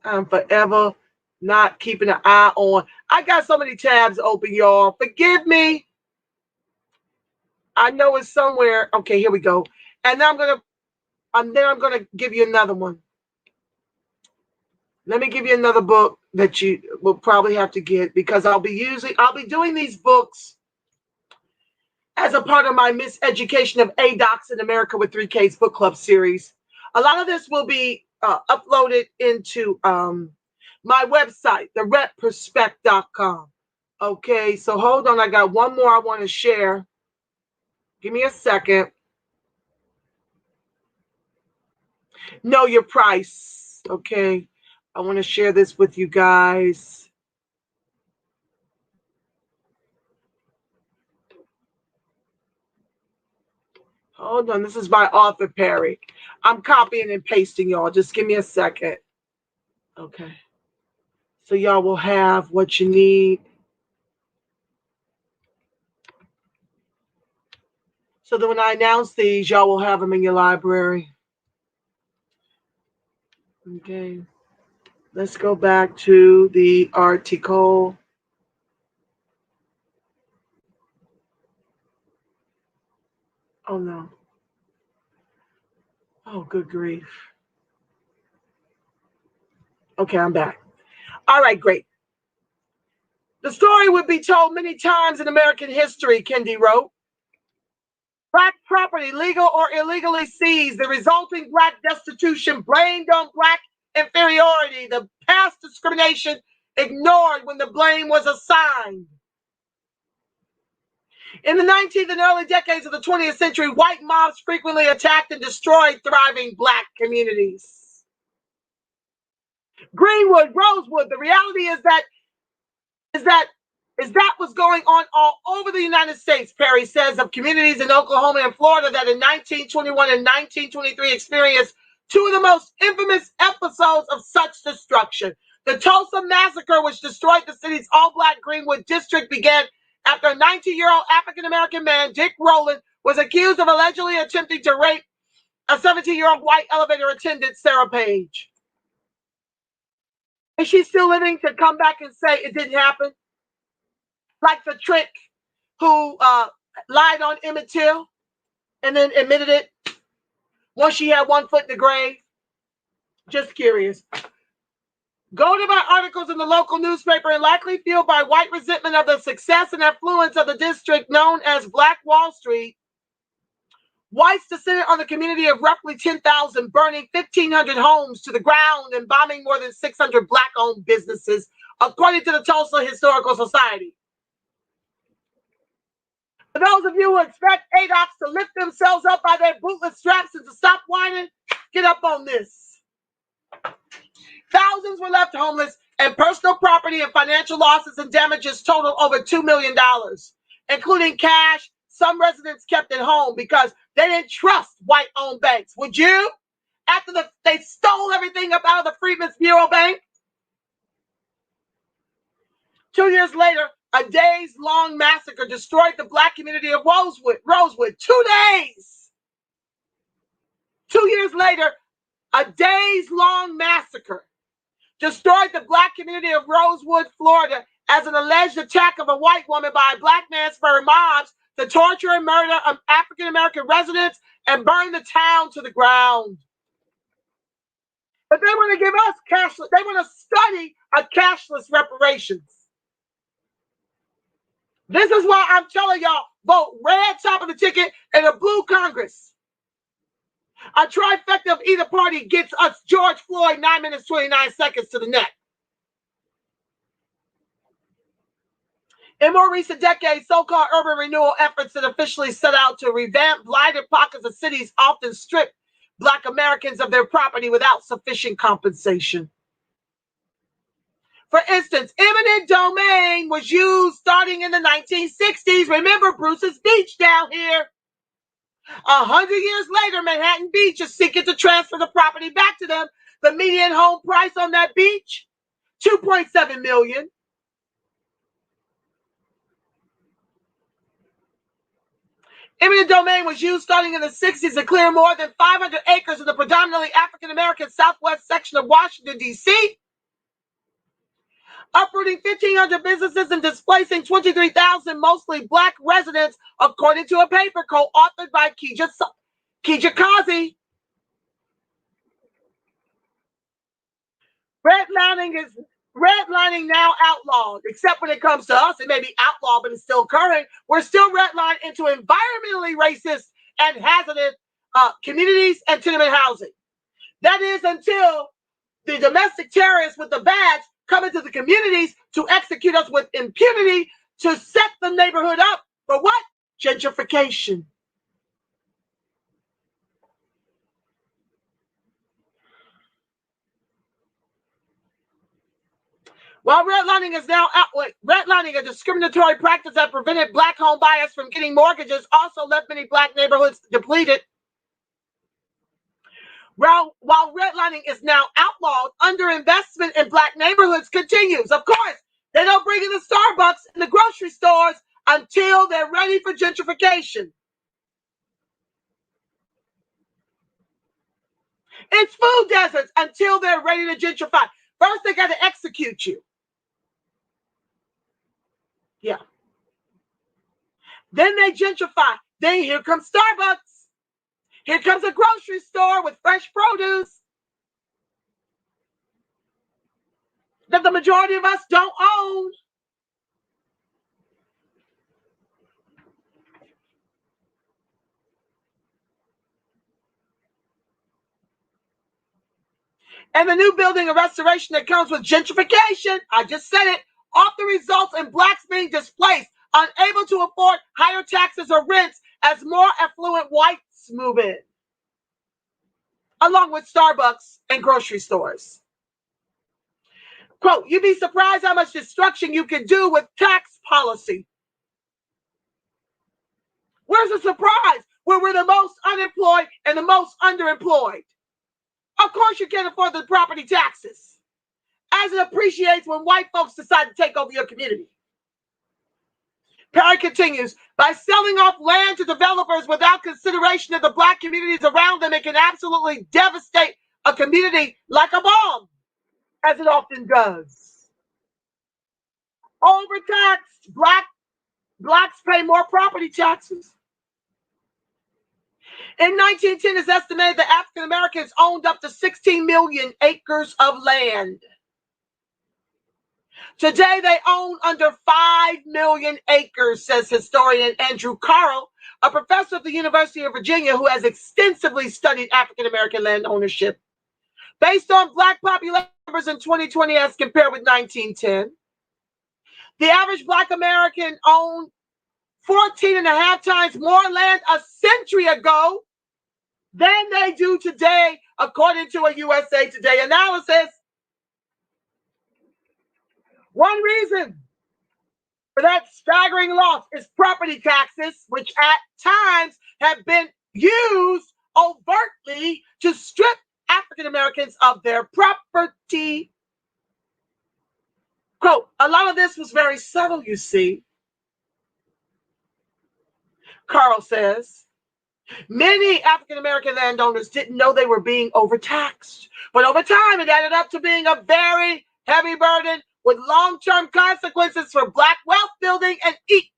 I'm forever not keeping an eye on. I got so many tabs open, y'all. Forgive me. I know it's somewhere. Okay, here we go. And now I'm going to, And then I'm going to give you another one. Let me give you another book that you will probably have to get, because I'll be doing these books as a part of my Miseducation of ADOCS in America with 3Ks book club series. A lot of this will be uploaded into my website, thereperspect.com. Okay, so hold on. I got one more I want to share. Give me a second. Know your price. Okay, I want to share this with you guys. Hold on, this is by Arthur Perry. I'm copying and pasting, y'all. Just give me a second. Okay. So y'all will have what you need. So that when I announce these, y'all will have them in your library. Okay. Let's go back to the article. Oh, no. Oh, good grief. Okay, I'm back. All right, great. The story would be told many times in American history, Kendi wrote. Black property, legal or illegally seized, the resulting Black destitution blamed on Black inferiority, the past discrimination ignored when the blame was assigned. In the 19th and early decades of the 20th century, white mobs frequently attacked and destroyed thriving Black communities. Greenwood, Rosewood, the reality is that was going on all over the United States, Perry says, of communities in Oklahoma and Florida that in 1921 and 1923 experienced two of the most infamous episodes of such destruction. The Tulsa Massacre, which destroyed the city's all-Black Greenwood district, began after a 19-year-old African-American man, Dick Rowland, was accused of allegedly attempting to rape a 17-year-old white elevator attendant, Sarah Page. Is she still living to come back and say it didn't happen? Like the trick who lied on Emmett Till and then admitted it once she had 1 foot in the grave? Just curious. Go to my articles in the local newspaper, and likely fueled by white resentment of the success and affluence of the district known as Black Wall Street, whites descended on the community of roughly 10,000, burning 1,500 homes to the ground and bombing more than 600 Black-owned businesses, according to the Tulsa Historical Society. For those of you who expect ADOCS to lift themselves up by their bootless straps and to stop whining, get up on this. Thousands were left homeless, and personal property and financial losses and damages totaled over $2 million, including cash some residents kept at home because they didn't trust white-owned banks. Would you? After they stole everything up out of the Freedmen's Bureau Bank? 2 years later, a days-long massacre destroyed the Black community of Rosewood. 2 days. 2 years later, a days-long massacre destroyed the Black community of Rosewood, Florida, as an alleged attack of a white woman by a Black man's furry mobs to torture and murder African-American residents and burn the town to the ground. But they want to give us cashless. They want to study a cashless reparations. This is why I'm telling y'all, vote red top of the ticket and a blue Congress. A trifecta of either party gets us George Floyd 9 minutes, 29 seconds to the neck. In more recent decades, so-called urban renewal efforts that officially set out to revamp blighted pockets of cities often strip Black Americans of their property without sufficient compensation. For instance, eminent domain was used starting in the 1960s. Remember Bruce's Beach down here? 100 years later, Manhattan Beach is seeking to transfer the property back to them. The median home price on that beach, $2.7 million. Eminent domain was used starting in the 60s to clear more than 500 acres in the predominantly African-American southwest section of Washington, D.C., uprooting 1,500 businesses and displacing 23,000 mostly Black residents, according to a paper co-authored by Kija Kazi. Redlining now outlawed, except when it comes to us. It may be outlawed, but it's still occurring. We're still redlined into environmentally racist and hazardous communities and tenement housing. That is until the domestic terrorists with the badge come into the communities to execute us with impunity to set the neighborhood up for what? Gentrification. While redlining is now redlining, a discriminatory practice that prevented black home buyers from getting mortgages, also left many black neighborhoods depleted. While redlining is now outlawed, underinvestment in black neighborhoods continues. Of course, they don't bring in the Starbucks and the grocery stores until they're ready for gentrification. It's food deserts until they're ready to gentrify. First, they got to execute you. Yeah. Then they gentrify. Then here comes Starbucks. Here comes a grocery store with fresh produce that the majority of us don't own. And the new building and restoration that comes with gentrification, I just said it, often results in blacks being displaced, unable to afford higher taxes or rents as more affluent whites move in, along with Starbucks and grocery stores. Quote, you'd be surprised how much destruction you can do with tax policy. Where's the surprise? Where we're the most unemployed and the most underemployed. Of course you can't afford the property taxes, as it appreciates when white folks decide to take over your community. Perry continues, by selling off land to developers without consideration of the black communities around them, it can absolutely devastate a community like a bomb, as it often does. Overtaxed, blacks pay more property taxes. In 1910, it's estimated that African Americans owned up to 16 million acres of land. Today, they own under 5 million acres, says historian Andrew Carl, a professor at the University of Virginia who has extensively studied African American land ownership. Based on black population numbers in 2020 as compared with 1910, the average black American owned 14.5 times more land a century ago than they do today, according to a USA Today analysis. One reason for that staggering loss is property taxes, which at times have been used overtly to strip African Americans of their property. Quote, a lot of this was very subtle, you see. Carl says, many African American landowners didn't know they were being overtaxed, but over time it added up to being a very heavy burden with long-term consequences for black wealth building and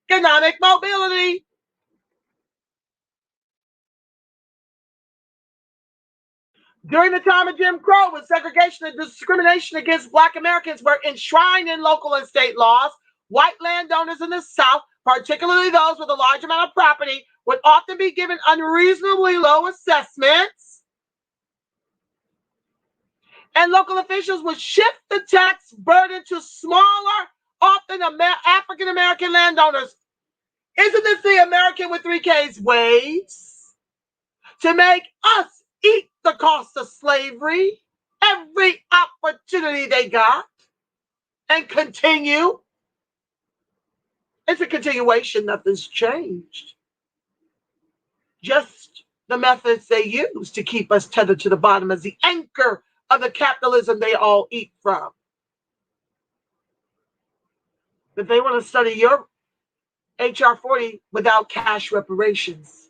economic mobility. During the time of Jim Crow, when segregation and discrimination against black Americans were enshrined in local and state laws, white landowners in the South, particularly those with a large amount of property, would often be given unreasonably low assessments, and local officials would shift the tax burden to smaller, often African American landowners. Isn't this the American with 3 Ks ways? To make us eat the cost of slavery every opportunity they got and continue. It's a continuation, nothing's changed. Just the methods they use to keep us tethered to the bottom as the anchor of the capitalism they all eat from. If they want to study your HR 40 without cash reparations,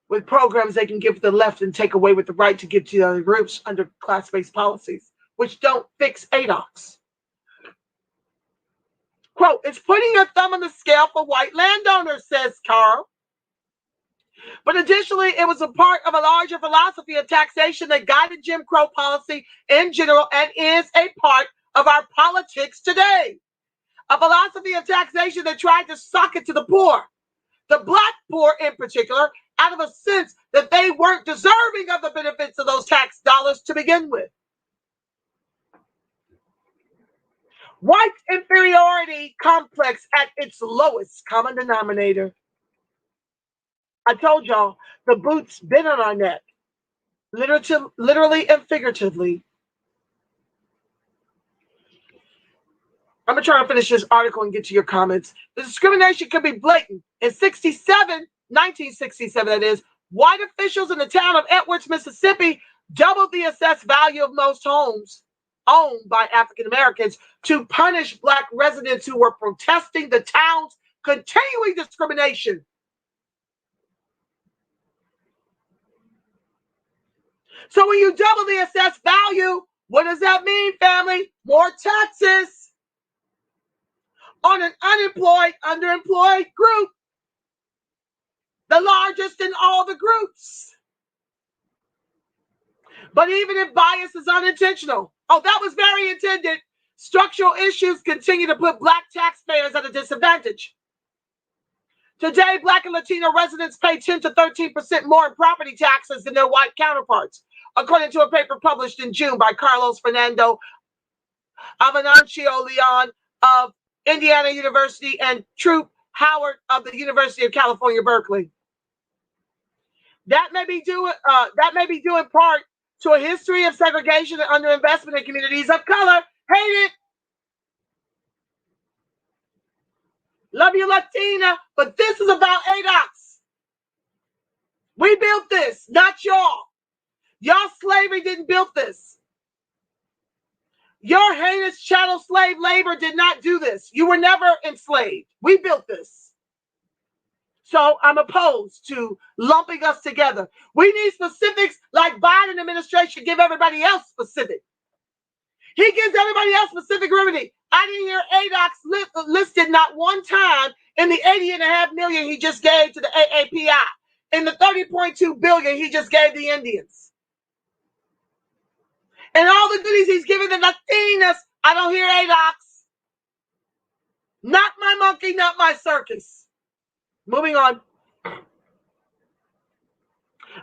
with programs they can give to the left and take away with the right to give to the other groups under class-based policies, which don't fix ADOCS. Quote, it's putting your thumb on the scale for white landowners, says Carl. But additionally, it was a part of a larger philosophy of taxation that guided Jim Crow policy in general and is a part of our politics today. A philosophy of taxation that tried to suck it to the poor, the black poor in particular, out of a sense that they weren't deserving of the benefits of those tax dollars to begin with. White inferiority complex at its lowest common denominator. I told y'all, the boot's been on our neck, literally and figuratively. I'm going to try to finish this article and get to your comments. The discrimination could be blatant. In 1967, that is, white officials in the town of Edwards, Mississippi, doubled the assessed value of most homes owned by African Americans to punish black residents who were protesting the town's continuing discrimination. So when you double the assessed value, what does that mean, family? More taxes on an unemployed, underemployed group, the largest in all the groups. But even if bias is unintentional, that was very intended, structural issues continue to put black taxpayers at a disadvantage. Today, black and Latino residents pay 10 to 13% more in property taxes than their white counterparts, according to a paper published in June by Carlos Fernando Avenancio Leon of Indiana University and Troop Howard of the University of California, Berkeley. That may be due in part to a history of segregation and underinvestment in communities of color. Hate it. Love you, Latina, but this is about ADOCS. We built this, not y'all. Y'all slavery didn't build this. Your heinous chattel slave labor did not do this. You were never enslaved. We built this. So I'm opposed to lumping us together. We need specifics like Biden administration give everybody else specific. He gives everybody else specific remedy. I didn't hear ADOCS listed not one time in the $80.5 million he just gave to the AAPI, in the $30.2 billion he just gave the Indians. And all the goodies he's giving the Latinas, I don't hear ADOCS. Not my monkey, not my circus. Moving on.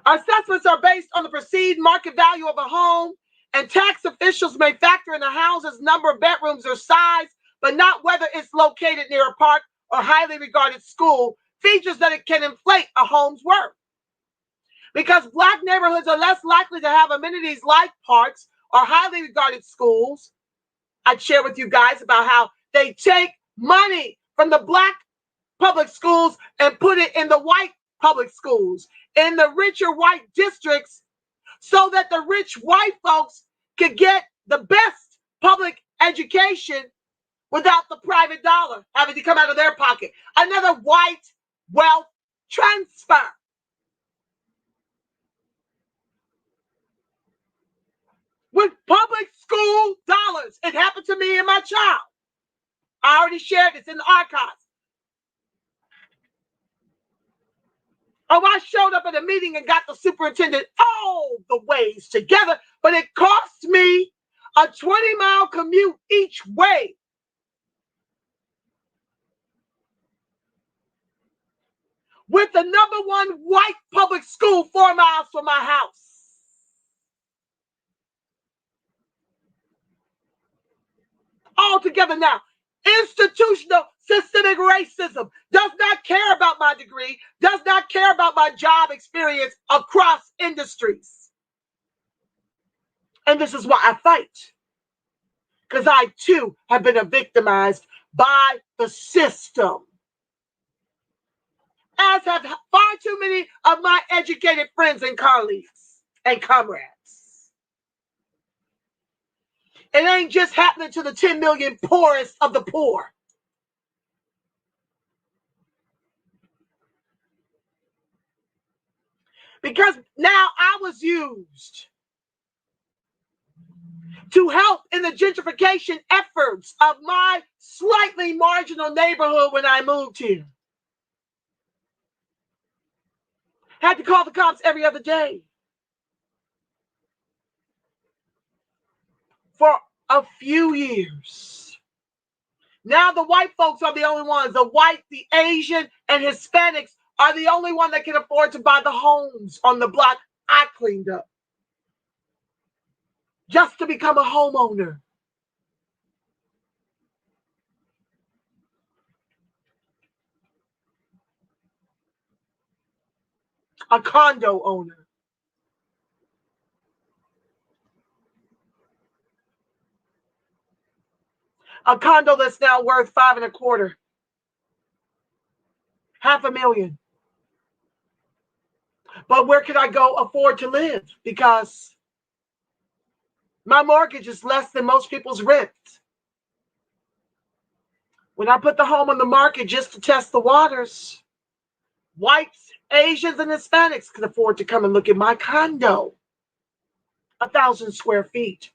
Assessments are based on the perceived market value of a home, and tax officials may factor in a house's number of bedrooms or size, but not whether it's located near a park or highly regarded school, features that it can inflate a home's worth. Because black neighborhoods are less likely to have amenities like parks or highly regarded schools, I'd share with you guys about how they take money from the black public schools and put it in the white public schools, in the richer white districts, so that the rich white folks could get the best public education without the private dollar having to come out of their pocket. Another white wealth transfer. With public school dollars. It happened to me and my child. I already shared this in the archives. I showed up at a meeting and got the superintendent all the ways together, but it cost me a 20-mile commute each way. With the number one white public school 4 miles from my house. All together now. Institutional systemic racism does not care about my degree, does not care about my job experience across industries. And this is why I fight. Because I too have been victimized by the system. As have far too many of my educated friends and colleagues and comrades. It ain't just happening to the 10 million poorest of the poor. Because now I was used to help in the gentrification efforts of my slightly marginal neighborhood when I moved here. Had to call the cops every other day. For a few years. Now the white folks are the only ones. The white, the Asian, and Hispanics are the only one that can afford to buy the homes on the block I cleaned up. Just to become a homeowner. A condo owner. A condo that's now worth $5.25 million. $500,000. But where can I go afford to live? Because my mortgage is less than most people's rent. When I put the home on the market just to test the waters, whites, Asians, and Hispanics could afford to come and look at my condo. 1,000 square feet.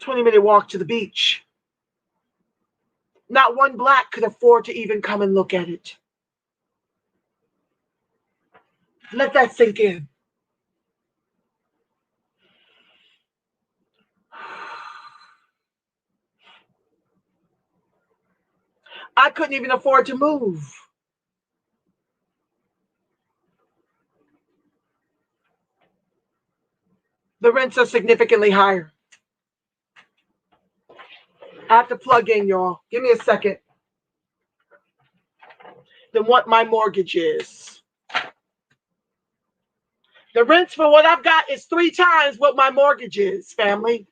20-minute walk to the beach. Not one black could afford to even come and look at it. Let that sink in. I couldn't even afford to move. The rents are significantly higher. I have to plug in, y'all. Give me a second. Than what my mortgage is. The rents for what I've got is 3 times what my mortgage is, family.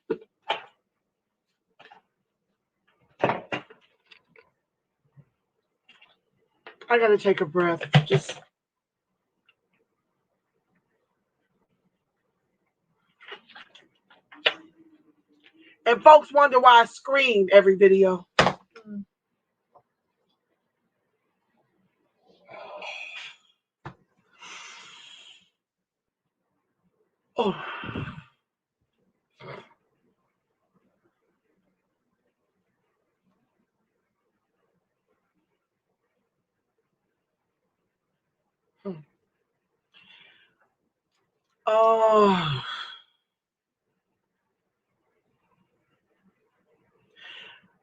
I gotta take a breath. And folks wonder why I scream every video. Oh. Oh.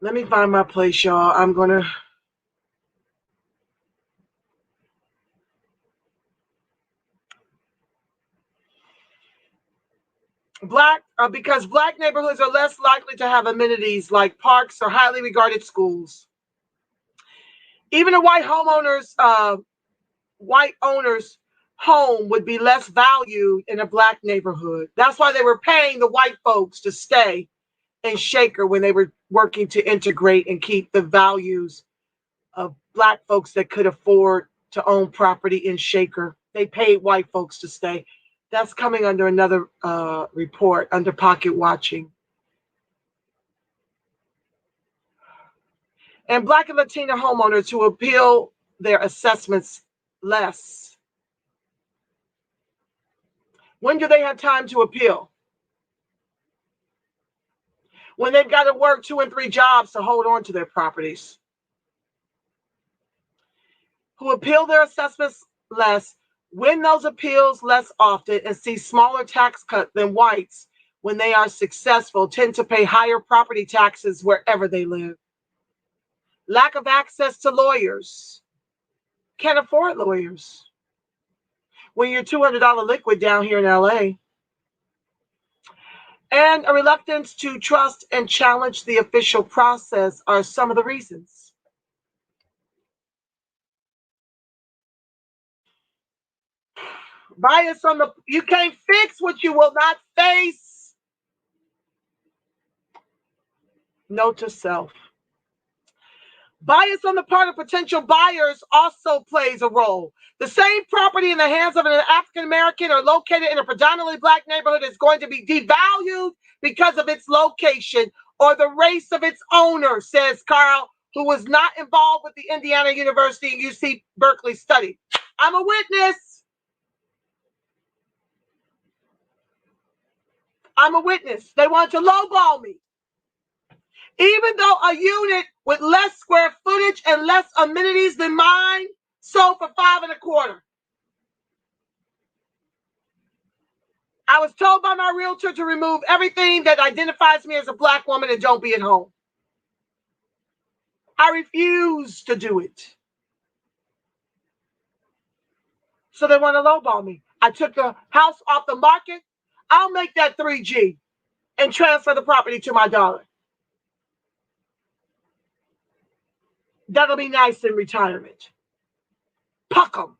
Let me find my place, y'all. I'm gonna. Because black neighborhoods are less likely to have amenities like parks or highly regarded schools. Even a white owner's home would be less valued in a black neighborhood. That's why they were paying the white folks to stay in Shaker when they were working to integrate and keep the values of black folks that could afford to own property in Shaker. They paid white folks to stay. That's coming under another report, under pocket watching. And black and Latino homeowners who appeal their assessments less. When do they have time to appeal? When they've got to work 2 and 3 jobs to hold on to their properties. Who appeal their assessments less, win those appeals less often, and see smaller tax cut than whites when they are successful, tend to pay higher property taxes wherever they live. Lack of access to lawyers. Can't afford lawyers. When you're $200 liquid down here in LA. And a reluctance to trust and challenge the official process are some of the reasons. Bias on you can't fix what you will not face. Note to self. Bias on the part of potential buyers also plays a role. The same property in the hands of an African American or located in a predominantly black neighborhood is going to be devalued because of its location or the race of its owner, says Carl, who was not involved with the Indiana University and UC Berkeley study. I'm a witness. I'm a witness. They want to lowball me. Even though a unit with less square footage and less amenities than mine sold for $5.25. I was told by my realtor to remove everything that identifies me as a black woman and don't be at home. I refuse to do it. So they want to lowball me. I took the house off the market. I'll make that 3G and transfer the property to my daughter. That'll be nice in retirement. Puck 'em.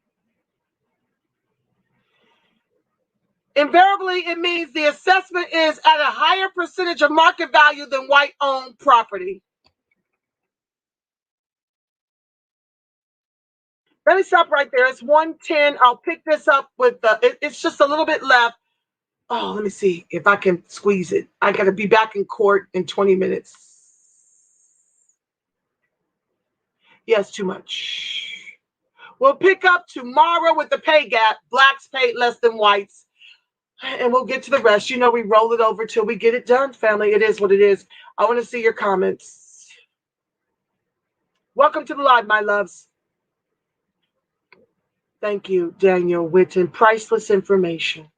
Invariably, it means the assessment is at a higher percentage of market value than white-owned property. Let me stop right there. It's 1:10. I'll pick this up with it's just a little bit left. Oh, let me see if I can squeeze it. I got to be back in court in 20 minutes. Yes, too much. We'll pick up tomorrow with the pay gap. Blacks paid less than whites. And we'll get to the rest. You know, we roll it over till we get it done, family. It is what it is. I want to see your comments. Welcome to the live, my loves. Thank you, Daniel Witten. Priceless information.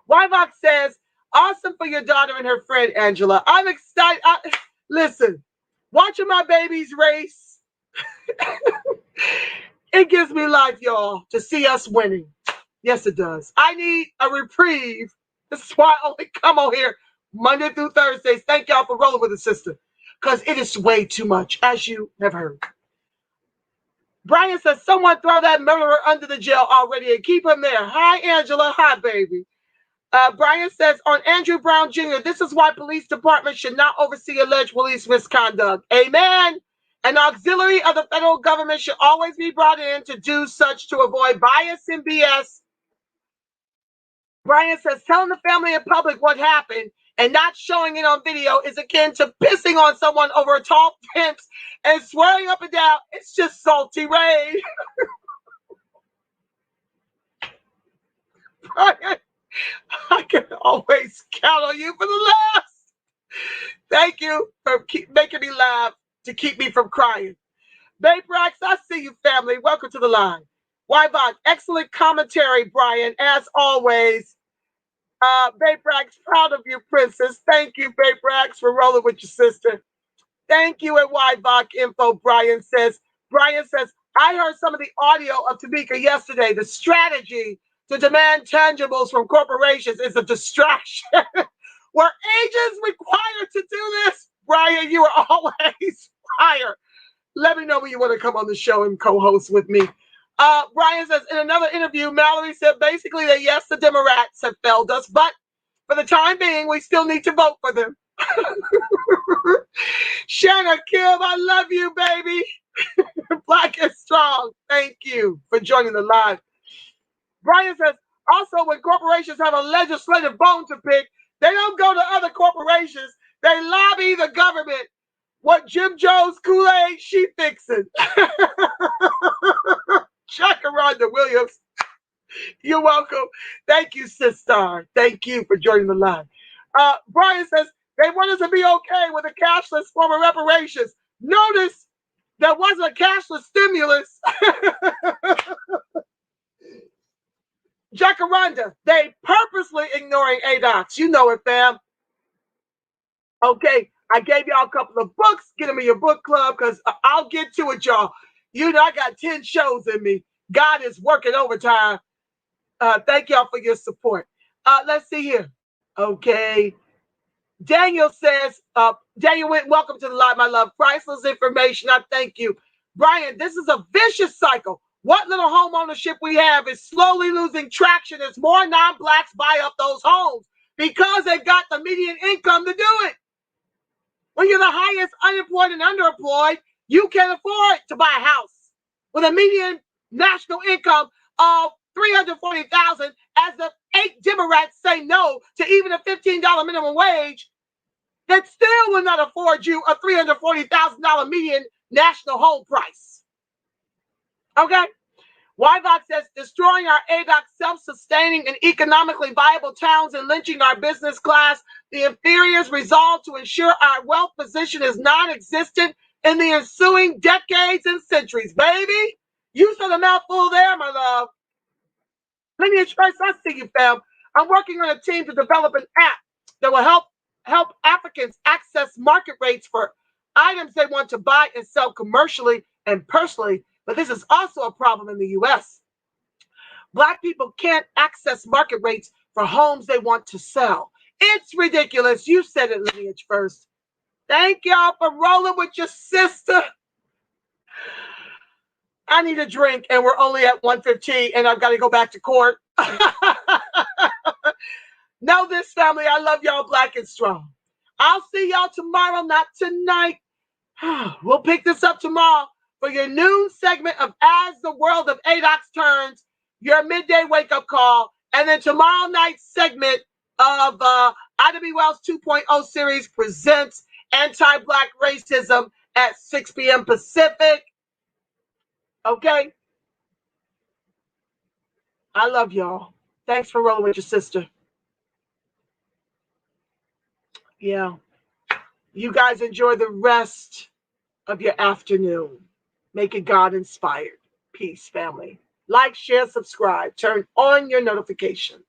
Wyvox says, awesome for your daughter and her friend, Angela. I'm excited. Listen, watching my babies race, it gives me life, y'all, to see us winning. Yes, it does. I need a reprieve. This is why I only come on here Monday through Thursdays. Thank y'all for rolling with the sister, because it is way too much, as you have heard. Brian says, someone throw that murderer under the jail already and keep him there. Hi, Angela. Hi, baby. Brian says, on Andrew Brown Jr., this is why police departments should not oversee alleged police misconduct. Amen. An auxiliary of the federal government should always be brought in to do such to avoid bias and BS. Brian says, telling the family in public what happened and not showing it on video is akin to pissing on someone over a tall fence and swearing up and down. It's just salty rain. Brian, I can always count on you for the last. Thank you for making me laugh to keep me from crying. Babe Rax, I see you, family. Welcome to the line. Wyvon, excellent commentary, Brian, as always. Babe Rax, proud of you, princess. Thank you, Babe Rax, for rolling with your sister. Thank you at Wyvon Info, Brian says. I heard some of the audio of Tamika yesterday. The strategy to demand tangibles from corporations is a distraction. Were agents required to do this? Brian, you are always fired. Let me know when you want to come on the show and co-host with me. Brian says, in another interview, Mallory said basically that yes, the Democrats have failed us, but for the time being, we still need to vote for them. Shanna Kim, I love you, baby. Black is strong. Thank you for joining the live. Brian says, also, when corporations have a legislative bone to pick, they don't go to other corporations. They lobby the government. What Jim Jones Kool-Aid, she fixing. Jacaranda Williams, you're welcome. Thank you, sister. Thank you for joining the line. Brian says, they want us to be okay with a cashless form of reparations. Notice there wasn't a cashless stimulus. Jacaranda, they purposely ignoring ADOCS. You know it, fam. Okay, I gave y'all a couple of books. Get them in your book club because I'll get to it, y'all. You know, I got 10 shows in me. God is working overtime. Thank y'all for your support. Let's see here. Okay. Daniel says, Daniel, welcome to the live, my love. Priceless information. I thank you. Brian, this is a vicious cycle. What little home ownership we have is slowly losing traction as more non-blacks buy up those homes because they got the median income to do it. When you're the highest unemployed and underemployed, you can afford to buy a house with a median national income of $340,000 as the 8 Democrats say no to even a $15 minimum wage that still will not afford you a $340,000 median national home price. Okay? Wyvox says, destroying our ADOCS self-sustaining and economically viable towns and lynching our business class, the inferior's resolve to ensure our wealth position is non-existent in the ensuing decades and centuries, baby. You said a mouthful there, my love. Lineage First, I see you, fam. I'm working on a team to develop an app that will help Africans access market rates for items they want to buy and sell commercially and personally, but this is also a problem in the U.S. Black people can't access market rates for homes they want to sell. It's ridiculous. You said it, Lineage First. Thank y'all for rolling with your sister. I need a drink, and we're only at 1:15, and I've got to go back to court. Know this, family. I love y'all black and strong. I'll see y'all tomorrow, not tonight. We'll pick this up tomorrow for your noon segment of As the World of ADOCS Turns, your midday wake-up call, and then tomorrow night's segment of Ida B. Wells 2.0 series presents Anti-Black Racism at 6 p.m. Pacific. Okay? I love y'all. Thanks for rolling with your sister. Yeah. You guys enjoy the rest of your afternoon. Make it God-inspired. Peace, family. Like, share, subscribe. Turn on your notifications.